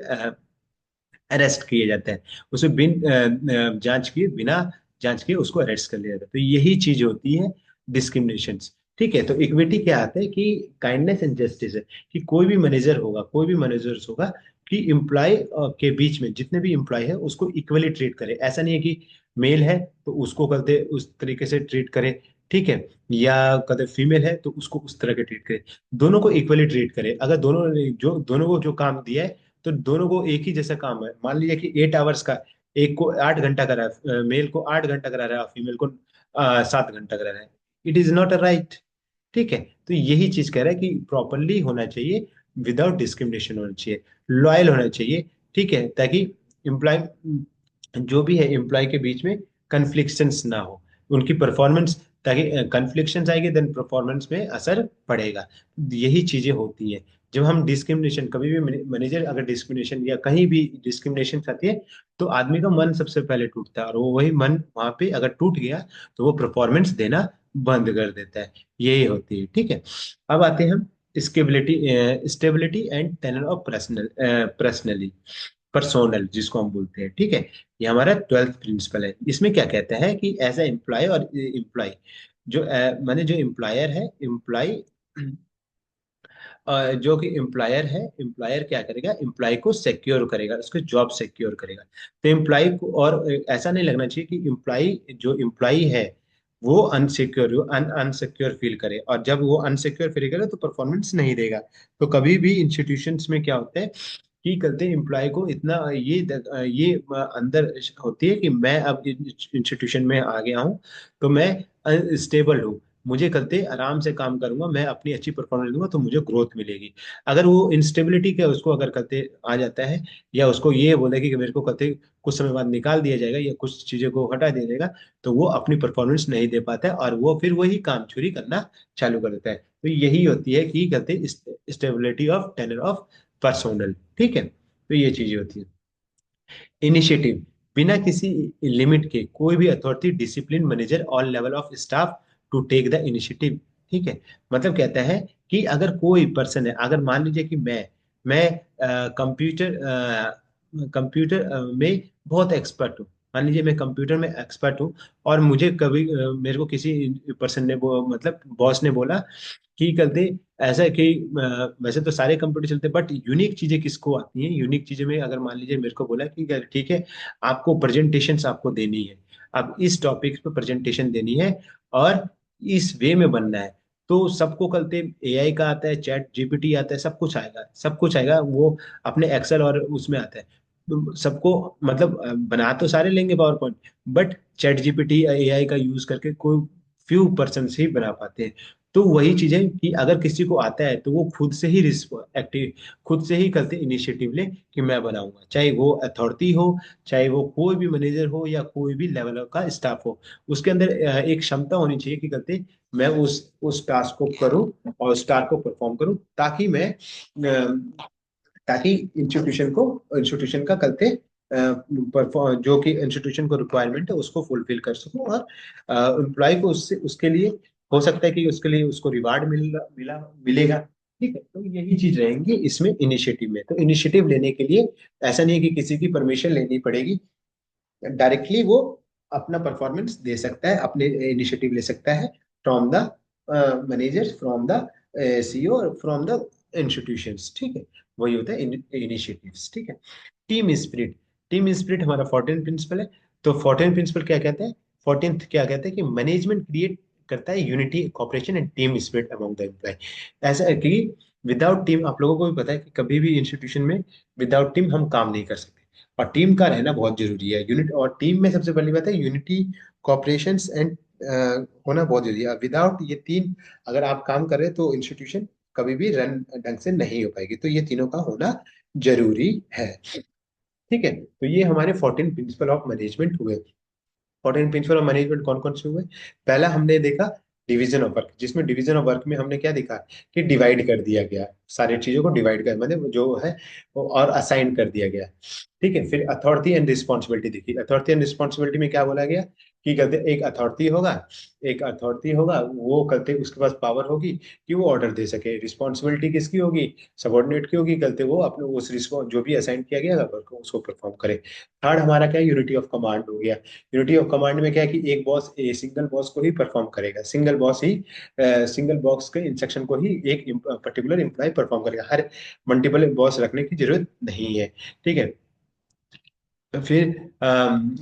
अरेस्ट किए जाते हैं। उसे जांच किए, बिना जांच किए उसको अरेस्ट कर लिया जाता है। तो यही चीज होती है डिस्क्रिमिनेशन। ठीक है, तो इक्विटी क्या आता है कि काइंडनेस एंड जस्टिस है, कि कोई भी मैनेजर होगा, कोई भी मैनेजर्स होगा, कि एम्प्लॉय के बीच में जितने भी एम्प्लॉय है उसको इक्वली ट्रीट करे। ऐसा नहीं है कि मेल है तो उसको कहते उस तरीके से ट्रीट करे, ठीक है, या कहते फीमेल है तो उसको उस तरह के ट्रीट करे। दोनों को इक्वली ट्रीट करे। अगर दोनों को जो काम दिया है, तो दोनों को एक ही जैसा काम है। मान लीजिए कि 8 आवर्स का, एक को 8 घंटा करा है, मेल को 8 घंटा करा रहा है, फीमेल को 7 घंटा करा रहा है। It is not a right. ठीक है, तो यही चीज कह रहा है कि प्रॉपरली होना चाहिए, विदाउट डिस्क्रिमिनेशन होना चाहिए, लॉयल होना चाहिए। ठीक है, ताकि एम्प्लॉय जो भी है एम्प्लॉय के बीच में कन्फ्लिक्शंस ना हो, उनकी परफॉर्मेंस, ताकि कन्फ्लिक्शंस आएगी देन परफॉर्मेंस में असर पड़ेगा। यही चीजें होती हैं जब हम डिस्क्रिमिनेशन, कभी भी मैनेजर अगर डिस्क्रिमिनेशन या कहीं भी डिस्क्रिमिनेशन आती है, तो आदमी का मन सबसे पहले टूटता है, और वो वही मन वहां पे अगर टूट गया तो वो परफॉर्मेंस देना बंद कर देता है। यही होती है। ठीक है, अब आते हैं हम stability and tenure of personally personnel, जिसको हम बोलते हैं। ठीक है, ये हमारा 12th प्रिंसिपल है। इसमें क्या कहता है कि एज ए एम्प्लॉय और एम्प्लॉय, जो माने जो एम्प्लॉयर है, एम्प्लॉय जो कि एम्प्लॉयर है, एम्प्लॉयर क्या करेगा, एम्प्लॉय को सिक्योर करेगा, उसको जॉब सिक्योर करेगा। तो एम्प्लॉय को, और ऐसा नहीं लगना चाहिए कि एम्प्लॉय जो एम्प्लॉय है वो अनसिक्योर फील करे, और जब वो अनसिक्योर फील करे तो परफॉर्मेंस नहीं देगा। तो कभी भी इंस्टीट्यूशंस में क्या होता है कि कहते हैं एम्प्लॉय को इतना ये अंदर होती है कि मैं अब इंस्टीट्यूशन में आ गया हूँ, तो मैं स्टेबल हूँ, मुझे करते आराम से काम करूंगा, मैं अपनी अच्छी परफॉर्मेंस दूंगा तो मुझे ग्रोथ मिलेगी। अगर वो इंस्टेबिलिटी के उसको अगर करते आ जाता है, या उसको ये बोले कि मेरे को करते कुछ समय बाद निकाल दिया जाएगा या कुछ चीजों को हटा दिया जाएगा, तो वो अपनी परफॉर्मेंस नहीं दे पाता है, और वो फिर वही काम चोरी करना चालू कर देता है। तो यही होती है कि कहते stability of tenure of personnel. ठीक है, तो ये चीजें होती है। इनिशिएटिव, बिना किसी लिमिट के कोई भी authority discipline manager all level of staff to take the initiative. ठीक है, मतलब कहता है कि अगर कोई पर्सन है, अगर मान लीजिए कि मैं कंप्यूटर कंप्यूटर में बहुत एक्सपर्ट हूँ, मान लीजिए मैं कंप्यूटर में एक्सपर्ट हूँ, और मुझे कभी मेरे को किसी पर्सन ने मतलब बॉस ने बोला कि करते ऐसा है कि वैसे तो सारे कंप्यूटर चलते हैं, बट यूनिक चीजें किसको आती हैं, यूनिक चीजें में अगर मान लीजिए मेरे को बोला कि यार ठीक है, आपको प्रेजेंटेशंस आपको देनी है, अब इस टॉपिक पे प्रेजेंटेशन देनी है, और इस वे में बनना है, तो सबको करते एआई का आता है, चैट जीपीटी आता है, सब कुछ आएगा, सब कुछ आएगा, वो अपने एक्सेल और उसमें आता है। तो सबको मतलब बना तो सारे लेंगे power point, but chat GPT AI का यूज करके कोई फ्यू पर्सन ही बना पाते हैं। तो वही चीजें कि अगर किसी को आता है तो वो खुद से ही एक्टिव, खुद से ही करते इनिशिएटिव ले कि मैं बनाऊंगा, चाहे वो अथॉरिटी हो, चाहे वो कोई भी मैनेजर हो, या कोई भी लेवल का स्टाफ हो, उसके अंदर एक क्षमता होनी चाहिए कि करते मैं उस टास्क को करूं और उस टास्क को परफॉर्म करूं, ताकि मैं ताकि इंस्टीट्यूशन का करते जो कि इंस्टीट्यूशन को रिक्वायरमेंट है उसको फुलफिल कर सकूं, और एम्प्लॉय को उससे उसके लिए हो सकता है कि उसके लिए उसको रिवार्ड मिलेगा। ठीक है, तो यही चीज रहेंगी इसमें इनिशिएटिव में। तो इनिशिएटिव लेने के लिए ऐसा नहीं है कि किसी की परमिशन लेनी पड़ेगी, डायरेक्टली वो अपना परफॉर्मेंस दे सकता है, अपने इनिशिएटिव ले सकता है, from the manager, from the CEO, from the institutions. ठीक है, वही होता है इनिशिएटिव्स। ठीक है, टीम स्पिरिट, टीम स्पिरिट हमारा 14 प्रिंसिपल है। तो 14 प्रिंसिपल क्या कहते हैं, 14th क्या कहते हैं कि मैनेजमेंट क्रिएट करता है unity, cooperation and team spirit among the employ. ऐसा है कि विदाउट टीम, आप लोगों को भी पता है कि कभी भी इंस्टीट्यूशन में विदाउट टीम हम काम नहीं कर सकते, और टीम का रहना बहुत जरूरी है। यूनिट, और टीम में सबसे पहली बात है यूनिटी, कॉपरेशन एंड होना बहुत जरूरी है। विदाउट ये तीन अगर आप काम कर रहे हैं तो इंस्टीट्यूशन कभी भी रन ढंग से नहीं हो पाएगी। तो ये तीनों का होना जरूरी है। ठीक है, तो ये हमारे 14 प्रिंसिपल ऑफ मैनेजमेंट हुए। 14 प्रिंसिपल ऑफ मैनेजमेंट कौन कौन से हुए? पहला हमने देखा डिवीजन ऑफ वर्क, जिसमें डिवीजन ऑफ वर्क में हमने क्या देखा कि डिवाइड कर दिया गया, सारी चीजों को डिवाइड कर मतलब जो है वो और असाइन कर दिया गया। ठीक है, फिर अथॉरिटी एंड रिस्पॉन्सिबिलिटी देखी। अथॉरिटी एंड रिस्पॉन्सिबिलिटी में क्या बोला गया कि कहते एक अथॉरिटी होगा, एक अथॉरिटी होगा, वो कहते उसके पास पावर होगी कि वो ऑर्डर दे सके। रिस्पॉन्सिबिलिटी किसकी होगी? सबॉर्डिनेट की होगी, कहते वो अपने उस रिस्पॉन्स जो भी असाइन किया गया वर्क उसको परफॉर्म करे। थर्ड हमारा क्या, यूनिटी ऑफ कमांड हो गया। यूनिटी ऑफ कमांड में क्या है कि एक बॉस सिंगल बॉस को ही परफॉर्म करेगा, सिंगल बॉस ही सिंगल बॉस के इंस्ट्रक्शन को ही एक पर्टिकुलर एम्प्लॉय परफॉर्म करेगा, हर मल्टीपल बॉस रखने की जरूरत नहीं है। ठीक है, तो फिर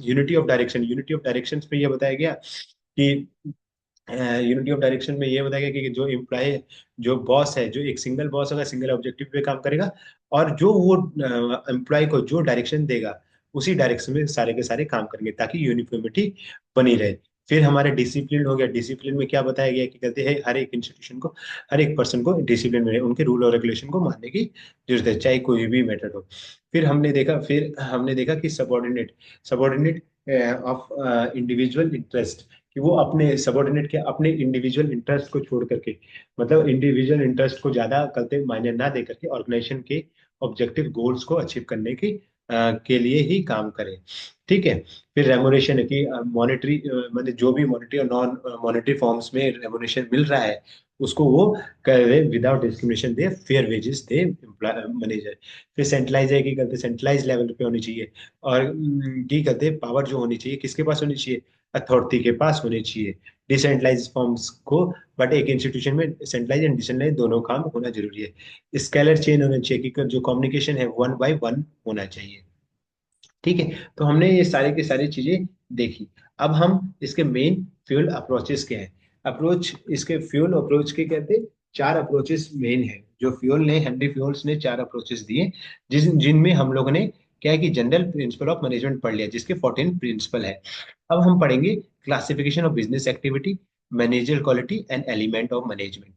unity of direction, unity of direction पे ये बताया गया कि यूनिटी ऑफ डायरेक्शन में ये बताया गया कि जो एम्प्लॉय, जो बॉस है, जो एक सिंगल बॉस होगा सिंगल ऑब्जेक्टिव पे काम करेगा, और जो वो एम्प्लॉय को जो डायरेक्शन देगा उसी डायरेक्शन में सारे के सारे काम करेंगे ताकि यूनिफॉर्मिटी बनी रहे। फिर हमारे डिसिप्लिन हो गया। डिसिप्लिन में क्या बताया गया कि कहते हैं हर एक इंस्टीट्यूशन को, हर एक पर्सन को डिसिप्लिन में उनके रूल और रेगुलेशन को मानने की जरूरत है, चाहे कोई भी मैटर हो। फिर हमने देखा कि subordinate, subordinate of individual interest, कि वो अपने सबॉर्डिनेट के अपने इंडिविजुअल इंटरेस्ट को छोड़ करके, मतलब इंडिविजुअल इंटरेस्ट को ज्यादा करते मायने ना दे करके ऑर्गेनाइजेशन के ऑब्जेक्टिव गोल्स को अचीव करने की के लिए ही काम करे। ठीक है, फिर रेमुनेशन है कि मॉनेटरी मतलब जो भी मॉनेटरी और नॉन मॉनेटरी फॉर्म्स में रेमुनेशन मिल रहा है उसको वो करे विदाउट डिस्क्रिमिनेशन, दे फेयर वेजेस दे मैनेजर। फिर सेंट्रलाइज है कि कहते सेंट्रलाइज लेवल पे होनी चाहिए, और की कहते पावर जो होनी चाहिए किसके पास होनी चाहिए? अथॉरिटी के पास होने चाहिए। डिसेंट्रलाइज फॉर्म्स को, बट एक इंस्टीट्यूशन में सेंट्रलाइज एंड डिसेंट्रलाइज दोनों काम होना जरूरी है। स्केलर चेन होना चाहिए कि जो कम्युनिकेशन है 1 by 1 होना चाहिए। ठीक है, तो हमने ये सारी की सारी चीजें देखी। अब हम इसके मेन फ्यूल अप्रोचेस क्या है? अप्रोच, इसके फ्यूल अप्रोच के कहते हैं चार अप्रोचेस मेन है, जो फ्यूल ने हेनरी फ्यूल्स ने चार अप्रोचेस दिए, जिनमें हम लोगों ने क्या है कि जनरल प्रिंसिपल ऑफ मैनेजमेंट पढ़ लिया, जिसके 14 प्रिंसिपल है। अब हम पढ़ेंगे classification of business activity, manager quality and element of management.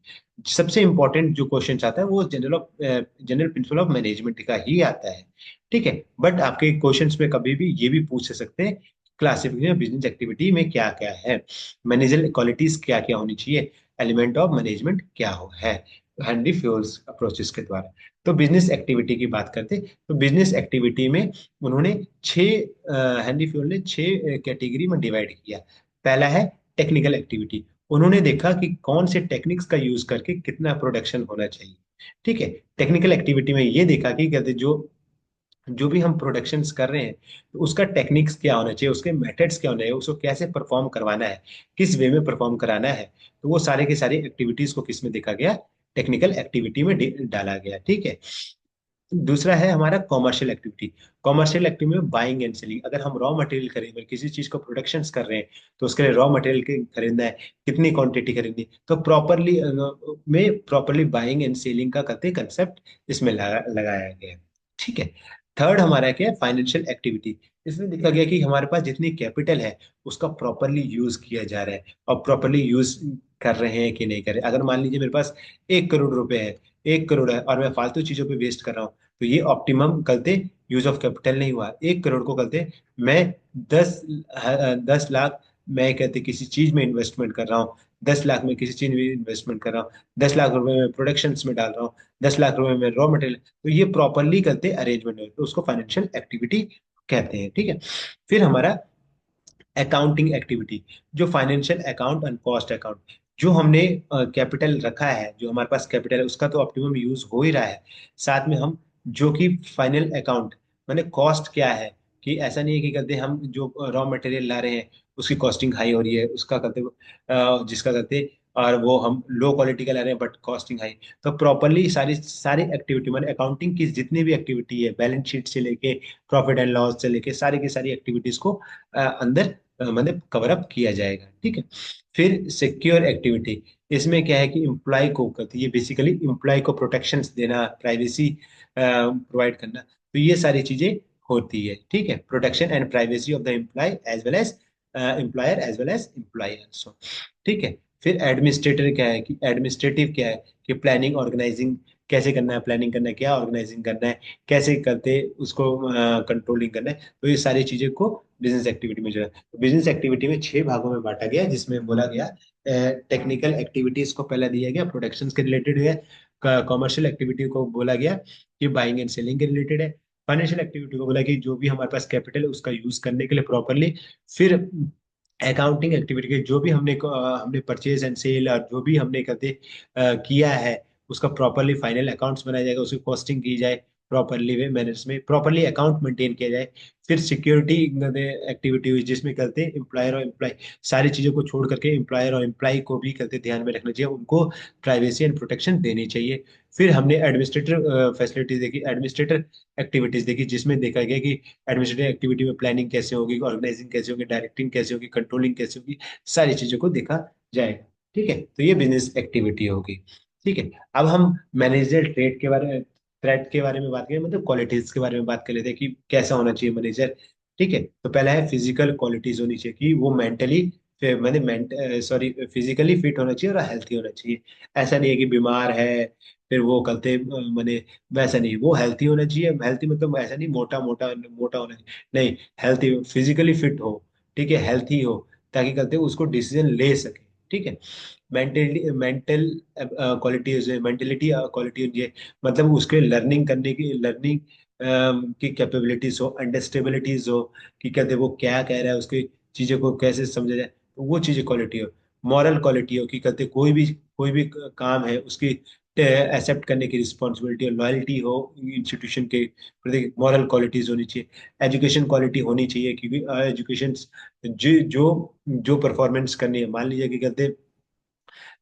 सबसे इंपॉर्टेंट जो क्वेश्चन आता है वो जनरल प्रिंसिपल ऑफ मैनेजमेंट का ही आता है। ठीक है, बट आपके क्वेश्चंस में कभी भी ये भी पूछ सकते हैं क्लासिफिकेशन बिजनेस एक्टिविटी में क्या क्या है, मैनेजर क्वालिटीज क्या क्या होनी चाहिए, एलिमेंट ऑफ मैनेजमेंट क्या हो है, हेनरी फ्यूल्स अप्रोचेस के द्वारा। तो बिजनेस एक्टिविटी की बात करते, तो बिजनेस एक्टिविटी में उन्होंने हेनरी फ्यूल ने छह कैटेगरी में डिवाइड किया। पहला है टेक्निकल एक्टिविटी। उन्होंने देखा कि कौन से टेक्निक्स का यूज करके कितना प्रोडक्शन होना चाहिए। ठीक है, टेक्निकल एक्टिविटी में ये देखा कि कहते जो जो भी हम प्रोडक्शंस कर रहे हैं तो उसका टेक्निक्स क्या होना चाहिए, उसके मेथड्स क्या होने चाहिए, उसको कैसे परफॉर्म करवाना है, किस वे में परफॉर्म कराना है। तो वो सारे के सारे एक्टिविटीज को किस में देखा गया? टेक्निकल एक्टिविटी में डाला गया। ठीक है, दूसरा है हमारा कॉमर्शियल एक्टिविटी। कॉमर्शियल एक्टिविटी में बाइंग एंड सेलिंग, अगर हम रॉ मटेरियल खरीद किसी चीज को प्रोडक्शन कर रहे हैं तो उसके लिए रॉ मटेरियल के खरीदना है, कितनी क्वांटिटी खरीदनी, तो प्रॉपरली बाइंग एंड सेलिंग का कहते कंसेप्ट इसमें लगाया गया है। ठीक है, थर्ड हमारा क्या है? Financial activity. इसमें देखा गया कि हमारे पास जितनी कैपिटल है उसका प्रॉपरली यूज किया जा रहा है, और प्रॉपरली यूज कर रहे हैं कि नहीं कर रहे। अगर मान लीजिए मेरे पास 1 करोड़ रुपए है, 1 करोड़ है और मैं फालतू चीजों पे वेस्ट कर रहा हूँ, तो ये ऑप्टिमम गलते यूज ऑफ कैपिटल नहीं हुआ। 1 करोड़ को गलते मैं 10 लाख मैं कहते किसी चीज में इन्वेस्टमेंट कर रहा हूँ, 10 लाख में किसी चीज में इन्वेस्टमेंट कर रहा हूँ, 10 लाख रुपए में प्रोडक्शन में डाल रहा हूँ, 10 लाख रुपए में रॉ मटेरियल, तो ये प्रॉपरली करते अरेंजमेंट है तो उसको फाइनेंशियल एक्टिविटी कहते हैं। ठीक है, फिर हमारा अकाउंटिंग एक्टिविटी, जो financial account and cost account, जो हमने कैपिटल रखा है, जो हमारे पास कैपिटल है उसका तो ऑप्टिमम यूज हो ही रहा है, साथ में हम जो कि फाइनल अकाउंट माने कॉस्ट क्या है, कि ऐसा नहीं है कि कहते हम जो रॉ मटेरियल ला रहे हैं उसकी कॉस्टिंग हाई हो रही है, उसका कहते जिसका कहते और वो हम लो क्वालिटी का ला रहे हैं बट कॉस्टिंग हाई। तो प्रॉपरली सारी सारी एक्टिविटी माने अकाउंटिंग की जितनी भी एक्टिविटी है, बैलेंस शीट से लेके प्रॉफिट एंड लॉस से लेके सारी की सारी एक्टिविटीज को अंदर मतलब कवर अप किया जाएगा। ठीक है, फिर सिक्योर एक्टिविटी, इसमें क्या है कि एम्प्लॉय को कहते ये बेसिकली एम्प्लॉय को प्रोटेक्शन देना, प्राइवेसी प्रोवाइड करना, तो ये सारी चीजें होती है। ठीक है, protection and privacy of the employ as well as employer as well as employ also. ठीक है, फिर एडमिनिस्ट्रेटर क्या है कि एडमिनिस्ट्रेटिव क्या है कि प्लानिंग, ऑर्गेनाइजिंग कैसे करना है, प्लानिंग करना है, क्या ऑर्गेनाइजिंग करना है, कैसे करते उसको कंट्रोलिंग करना है। तो ये सारी चीजें को बिजनेस एक्टिविटी में जो है, बिजनेस एक्टिविटी में 6 भागों में बांटा गया, जिसमें बोला गया टेक्निकल एक्टिविटीज को पहला दिया गया, प्रोडक्शन के रिलेटेड है। कॉमर्शियल एक्टिविटी को बोला गया कि बाइंग एंड सेलिंग के रिलेटेड है। फाइनेंशियल एक्टिविटी को बोला कि जो भी हमारे पास कैपिटल है उसका यूज करने के लिए प्रॉपरली। फिर अकाउंटिंग एक्टिविटी के जो भी हमने परचेज एंड सेल और जो भी हमने करते किया है उसका प्रॉपरली फाइनल अकाउंट्स बनाया जाएगा, उसकी कॉस्टिंग की जाए प्रॉपरली वे मैनर्स में, प्रॉपरली अकाउंट मेंटेन किया जाए। फिर सिक्योरिटी एक्टिविटी हुई जिसमें करते हैं एम्प्लॉयर और एम्प्लॉय, सारी चीजों को छोड़ करके एम्प्लॉयर और एम्प्लॉय को भी करते ध्यान में रखना चाहिए, उनको प्राइवेसी एंड प्रोटेक्शन देनी चाहिए। फिर हमने एडमिनिस्ट्रेटिव फैसिलिटीज देखी, एडमिनिस्ट्रेटर एक्टिविटीज देखी, जिसमें देखा गया कि एडमिनिस्ट्रेटिव एक्टिविटी में प्लानिंग कैसे होगी, ऑर्गेनाइजिंग कैसे होगी, डायरेक्टिंग कैसे होगी, कंट्रोलिंग कैसे होगी, सारी चीजों को देखा जाएगा। ठीक है, तो ये बिजनेस एक्टिविटी होगी। ठीक है, अब हम मैनेजर ट्रेड के बारे में, थ्रेट के बारे में बात करें, मतलब क्वालिटीज के बारे में बात कर लेते हैं कि कैसा होना चाहिए मैनेजर। ठीक है, तो पहला है फिजिकल क्वालिटीज होनी चाहिए कि वो मेंटली, मैंने सॉरी फिजिकली फिट होना चाहिए और हेल्थी होना चाहिए। ऐसा नहीं है कि बीमार है फिर वो करते मैंने, वैसा नहीं, वो हेल्थी होना चाहिए। हेल्थी मतलब ऐसा नहीं मोटा मोटा मोटा होना चाहिए, नहीं, हेल्थी फिजिकली फिट हो, ठीक है, हेल्थी हो, ताकि करते उसको डिसीजन ले सके। ठीक है, mentally mental quality, mentality quality होनी चाहिए, मतलब उसके लर्निंग करने की, लर्निंग की कैपेबिलिटीज हो, अंडरस्टेबिलिटीज हो, कि कहते वो क्या कह रहा है, उसकी चीजों को कैसे समझा जाए, तो वो चीजें क्वालिटी हो। मॉरल क्वालिटी हो कि कहते कोई भी काम है उसकी एक्सेप्ट करने की रिस्पॉन्सिबिलिटी और लॉयल्टी हो इंस्टीट्यूशन के प्रति, मॉरल क्वालिटीज होनी चाहिए। एजुकेशन क्वालिटी होनी चाहिए, क्योंकि एजुकेशन जो जो जो परफॉर्मेंस करनी है, मान लीजिए कि कहते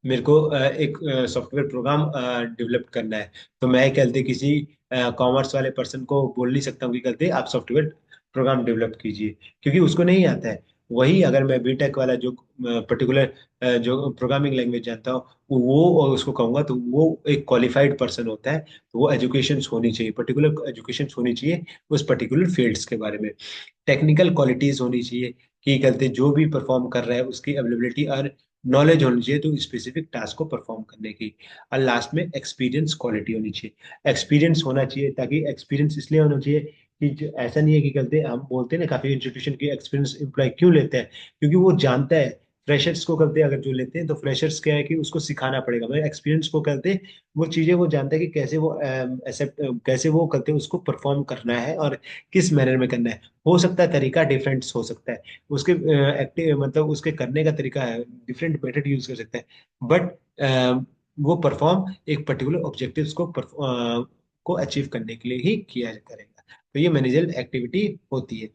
मेरे को एक सॉफ्टवेयर प्रोग्राम डेवलप करना है, तो मैं कहते किसी कॉमर्स वाले पर्सन को बोल नहीं सकता हूँ कि कहते आप सॉफ्टवेयर प्रोग्राम डेवलप कीजिए, क्योंकि उसको नहीं आता है। वही अगर मैं बीटेक वाला जो पर्टिकुलर जो प्रोग्रामिंग लैंग्वेज जानता हूँ, वो और उसको कहूंगा, तो वो एक क्वालिफाइड पर्सन होता है। तो वो एजुकेशन होनी चाहिए, पर्टिकुलर एजुकेशन होनी चाहिए उस पर्टिकुलर फील्ड्स के बारे में। टेक्निकल क्वालिटीज होनी चाहिए कि कहते जो भी परफॉर्म कर रहा है उसकी अवेलेबिलिटी और नॉलेज होनी चाहिए तो स्पेसिफिक टास्क को परफॉर्म करने की। और लास्ट में एक्सपीरियंस क्वालिटी होनी चाहिए, एक्सपीरियंस होना चाहिए, ताकि एक्सपीरियंस इसलिए होना चाहिए कि ऐसा नहीं है कि कहते हम बोलते हैं ना काफी इंस्टीट्यूशन की एक्सपीरियंस एम्प्लॉय क्यों लेते हैं, क्योंकि वो जानता है। फ्रेशर्स को करते हैं अगर जो लेते हैं, तो फ्रेशर्स क्या है कि उसको सिखाना पड़ेगा, मगर एक्सपीरियंस को करते हैं वो चीजें वो जानता है कि कैसे वो एक्सेप्ट, कैसे वो करते हैं उसको परफॉर्म करना है और किस मैनर में करना है। हो सकता है तरीका डिफरेंट हो सकता है, उसके एक्टिव मतलब उसके करने का तरीका है, डिफरेंट मेथड यूज कर सकते हैं, बट वो परफॉर्म एक पर्टिकुलर ऑब्जेक्टिव्स को अचीव करने के लिए ही किया करेगा। तो ये मैनेजर एक्टिविटी होती है।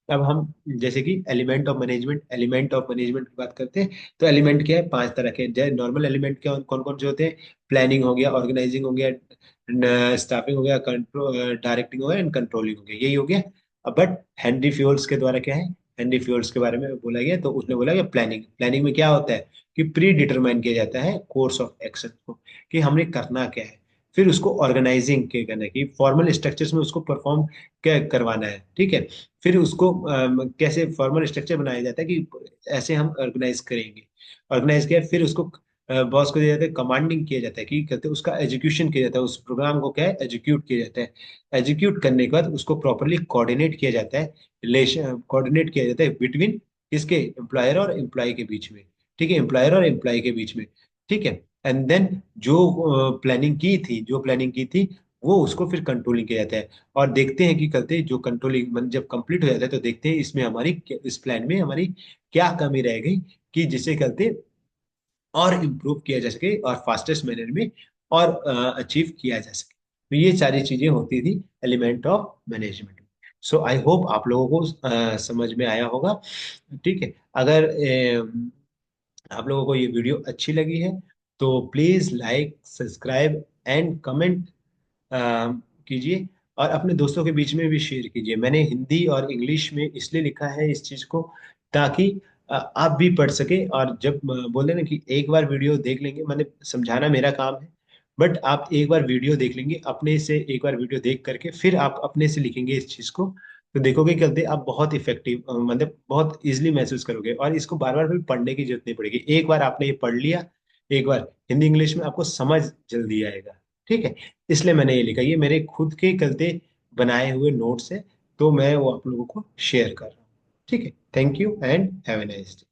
अब हम जैसे कि एलिमेंट ऑफ मैनेजमेंट की बात करते हैं, तो एलिमेंट क्या है, 5 तरह के। जैसे नॉर्मल एलिमेंट क्या कौन कौन से होते हैं, प्लानिंग हो गया, ऑर्गेनाइजिंग हो गया, स्टाफिंग हो गया, कंट्रोल डायरेक्टिंग हो गया एंड कंट्रोलिंग हो गया, यही हो गया। अब बट हेनरी फ्यूल्स के द्वारा क्या है, हेनरी फ्यूल्स के बारे में बोला गया, तो उसने बोला कि प्लानिंग, प्लानिंग में क्या होता है कि प्री डिटरमाइन किया जाता है कोर्स ऑफ एक्शन को, कि हमने करना क्या है। फिर उसको ऑर्गेनाइजिंग के करना है कि फॉर्मल स्ट्रक्चर्स में उसको परफॉर्म क्या करवाना है। ठीक है, फिर उसको कैसे फॉर्मल स्ट्रक्चर बनाया जाता है कि ऐसे हम ऑर्गेनाइज करेंगे, ऑर्गेनाइज किया, फिर उसको बॉस को दिया जाता है, कमांडिंग किया जाता है कि कहते हैं उसका एग्जीक्यूशन किया जाता है, उस प्रोग्राम को क्या है एग्जीक्यूट किया जाता है। एग्जीक्यूट करने के बाद उसको प्रॉपरली कोऑर्डिनेट किया जाता है, रिलेशन कोऑर्डिनेट किया जाता है बिटवीन इसके एम्प्लॉयर और एम्प्लॉय के बीच में। ठीक है, एम्प्लॉयर और एम्प्लॉय के बीच में। ठीक है, एंड देन जो प्लानिंग की थी वो उसको फिर कंट्रोलिंग किया जाता है। और देखते हैं कि करते जो कंट्रोलिंग जब कंप्लीट हो जाता है, तो देखते हैं इसमें इस प्लान में हमारी क्या कमी रह गई, कि जिसे करते और इम्प्रूव किया जा सके और फास्टेस्ट मैनर में और अचीव किया जा सके। तो ये सारी चीजें होती थी element of management. So I hope आप लोगों को समझ में आया होगा। ठीक है, अगर आप लोगों को ये वीडियो अच्छी लगी है तो please like, subscribe and comment कीजिए, और अपने दोस्तों के बीच में भी शेयर कीजिए। मैंने हिंदी और इंग्लिश में इसलिए लिखा है इस चीज को, ताकि आप भी पढ़ सके। और जब बोले ना कि एक बार वीडियो देख लेंगे, मैंने समझाना मेरा काम है, बट आप एक बार वीडियो देख लेंगे अपने से, एक बार वीडियो देख करके फिर आप अपने से लिखेंगे इस चीज को, तो देखोगे कहते आप बहुत इफेक्टिव मतलब बहुत इजीली महसूस करोगे, और इसको बार बार भी पढ़ने की जरूरत नहीं पड़ेगी। एक बार आपने ये पढ़ लिया, एक बार हिंदी इंग्लिश में आपको समझ जल्दी आएगा। ठीक है, इसलिए मैंने ये लिखा, ये मेरे खुद के कलते बनाए हुए नोट्स है, तो मैं वो आप लोगों को शेयर कर रहा हूँ। ठीक है, thank you and have a nice day.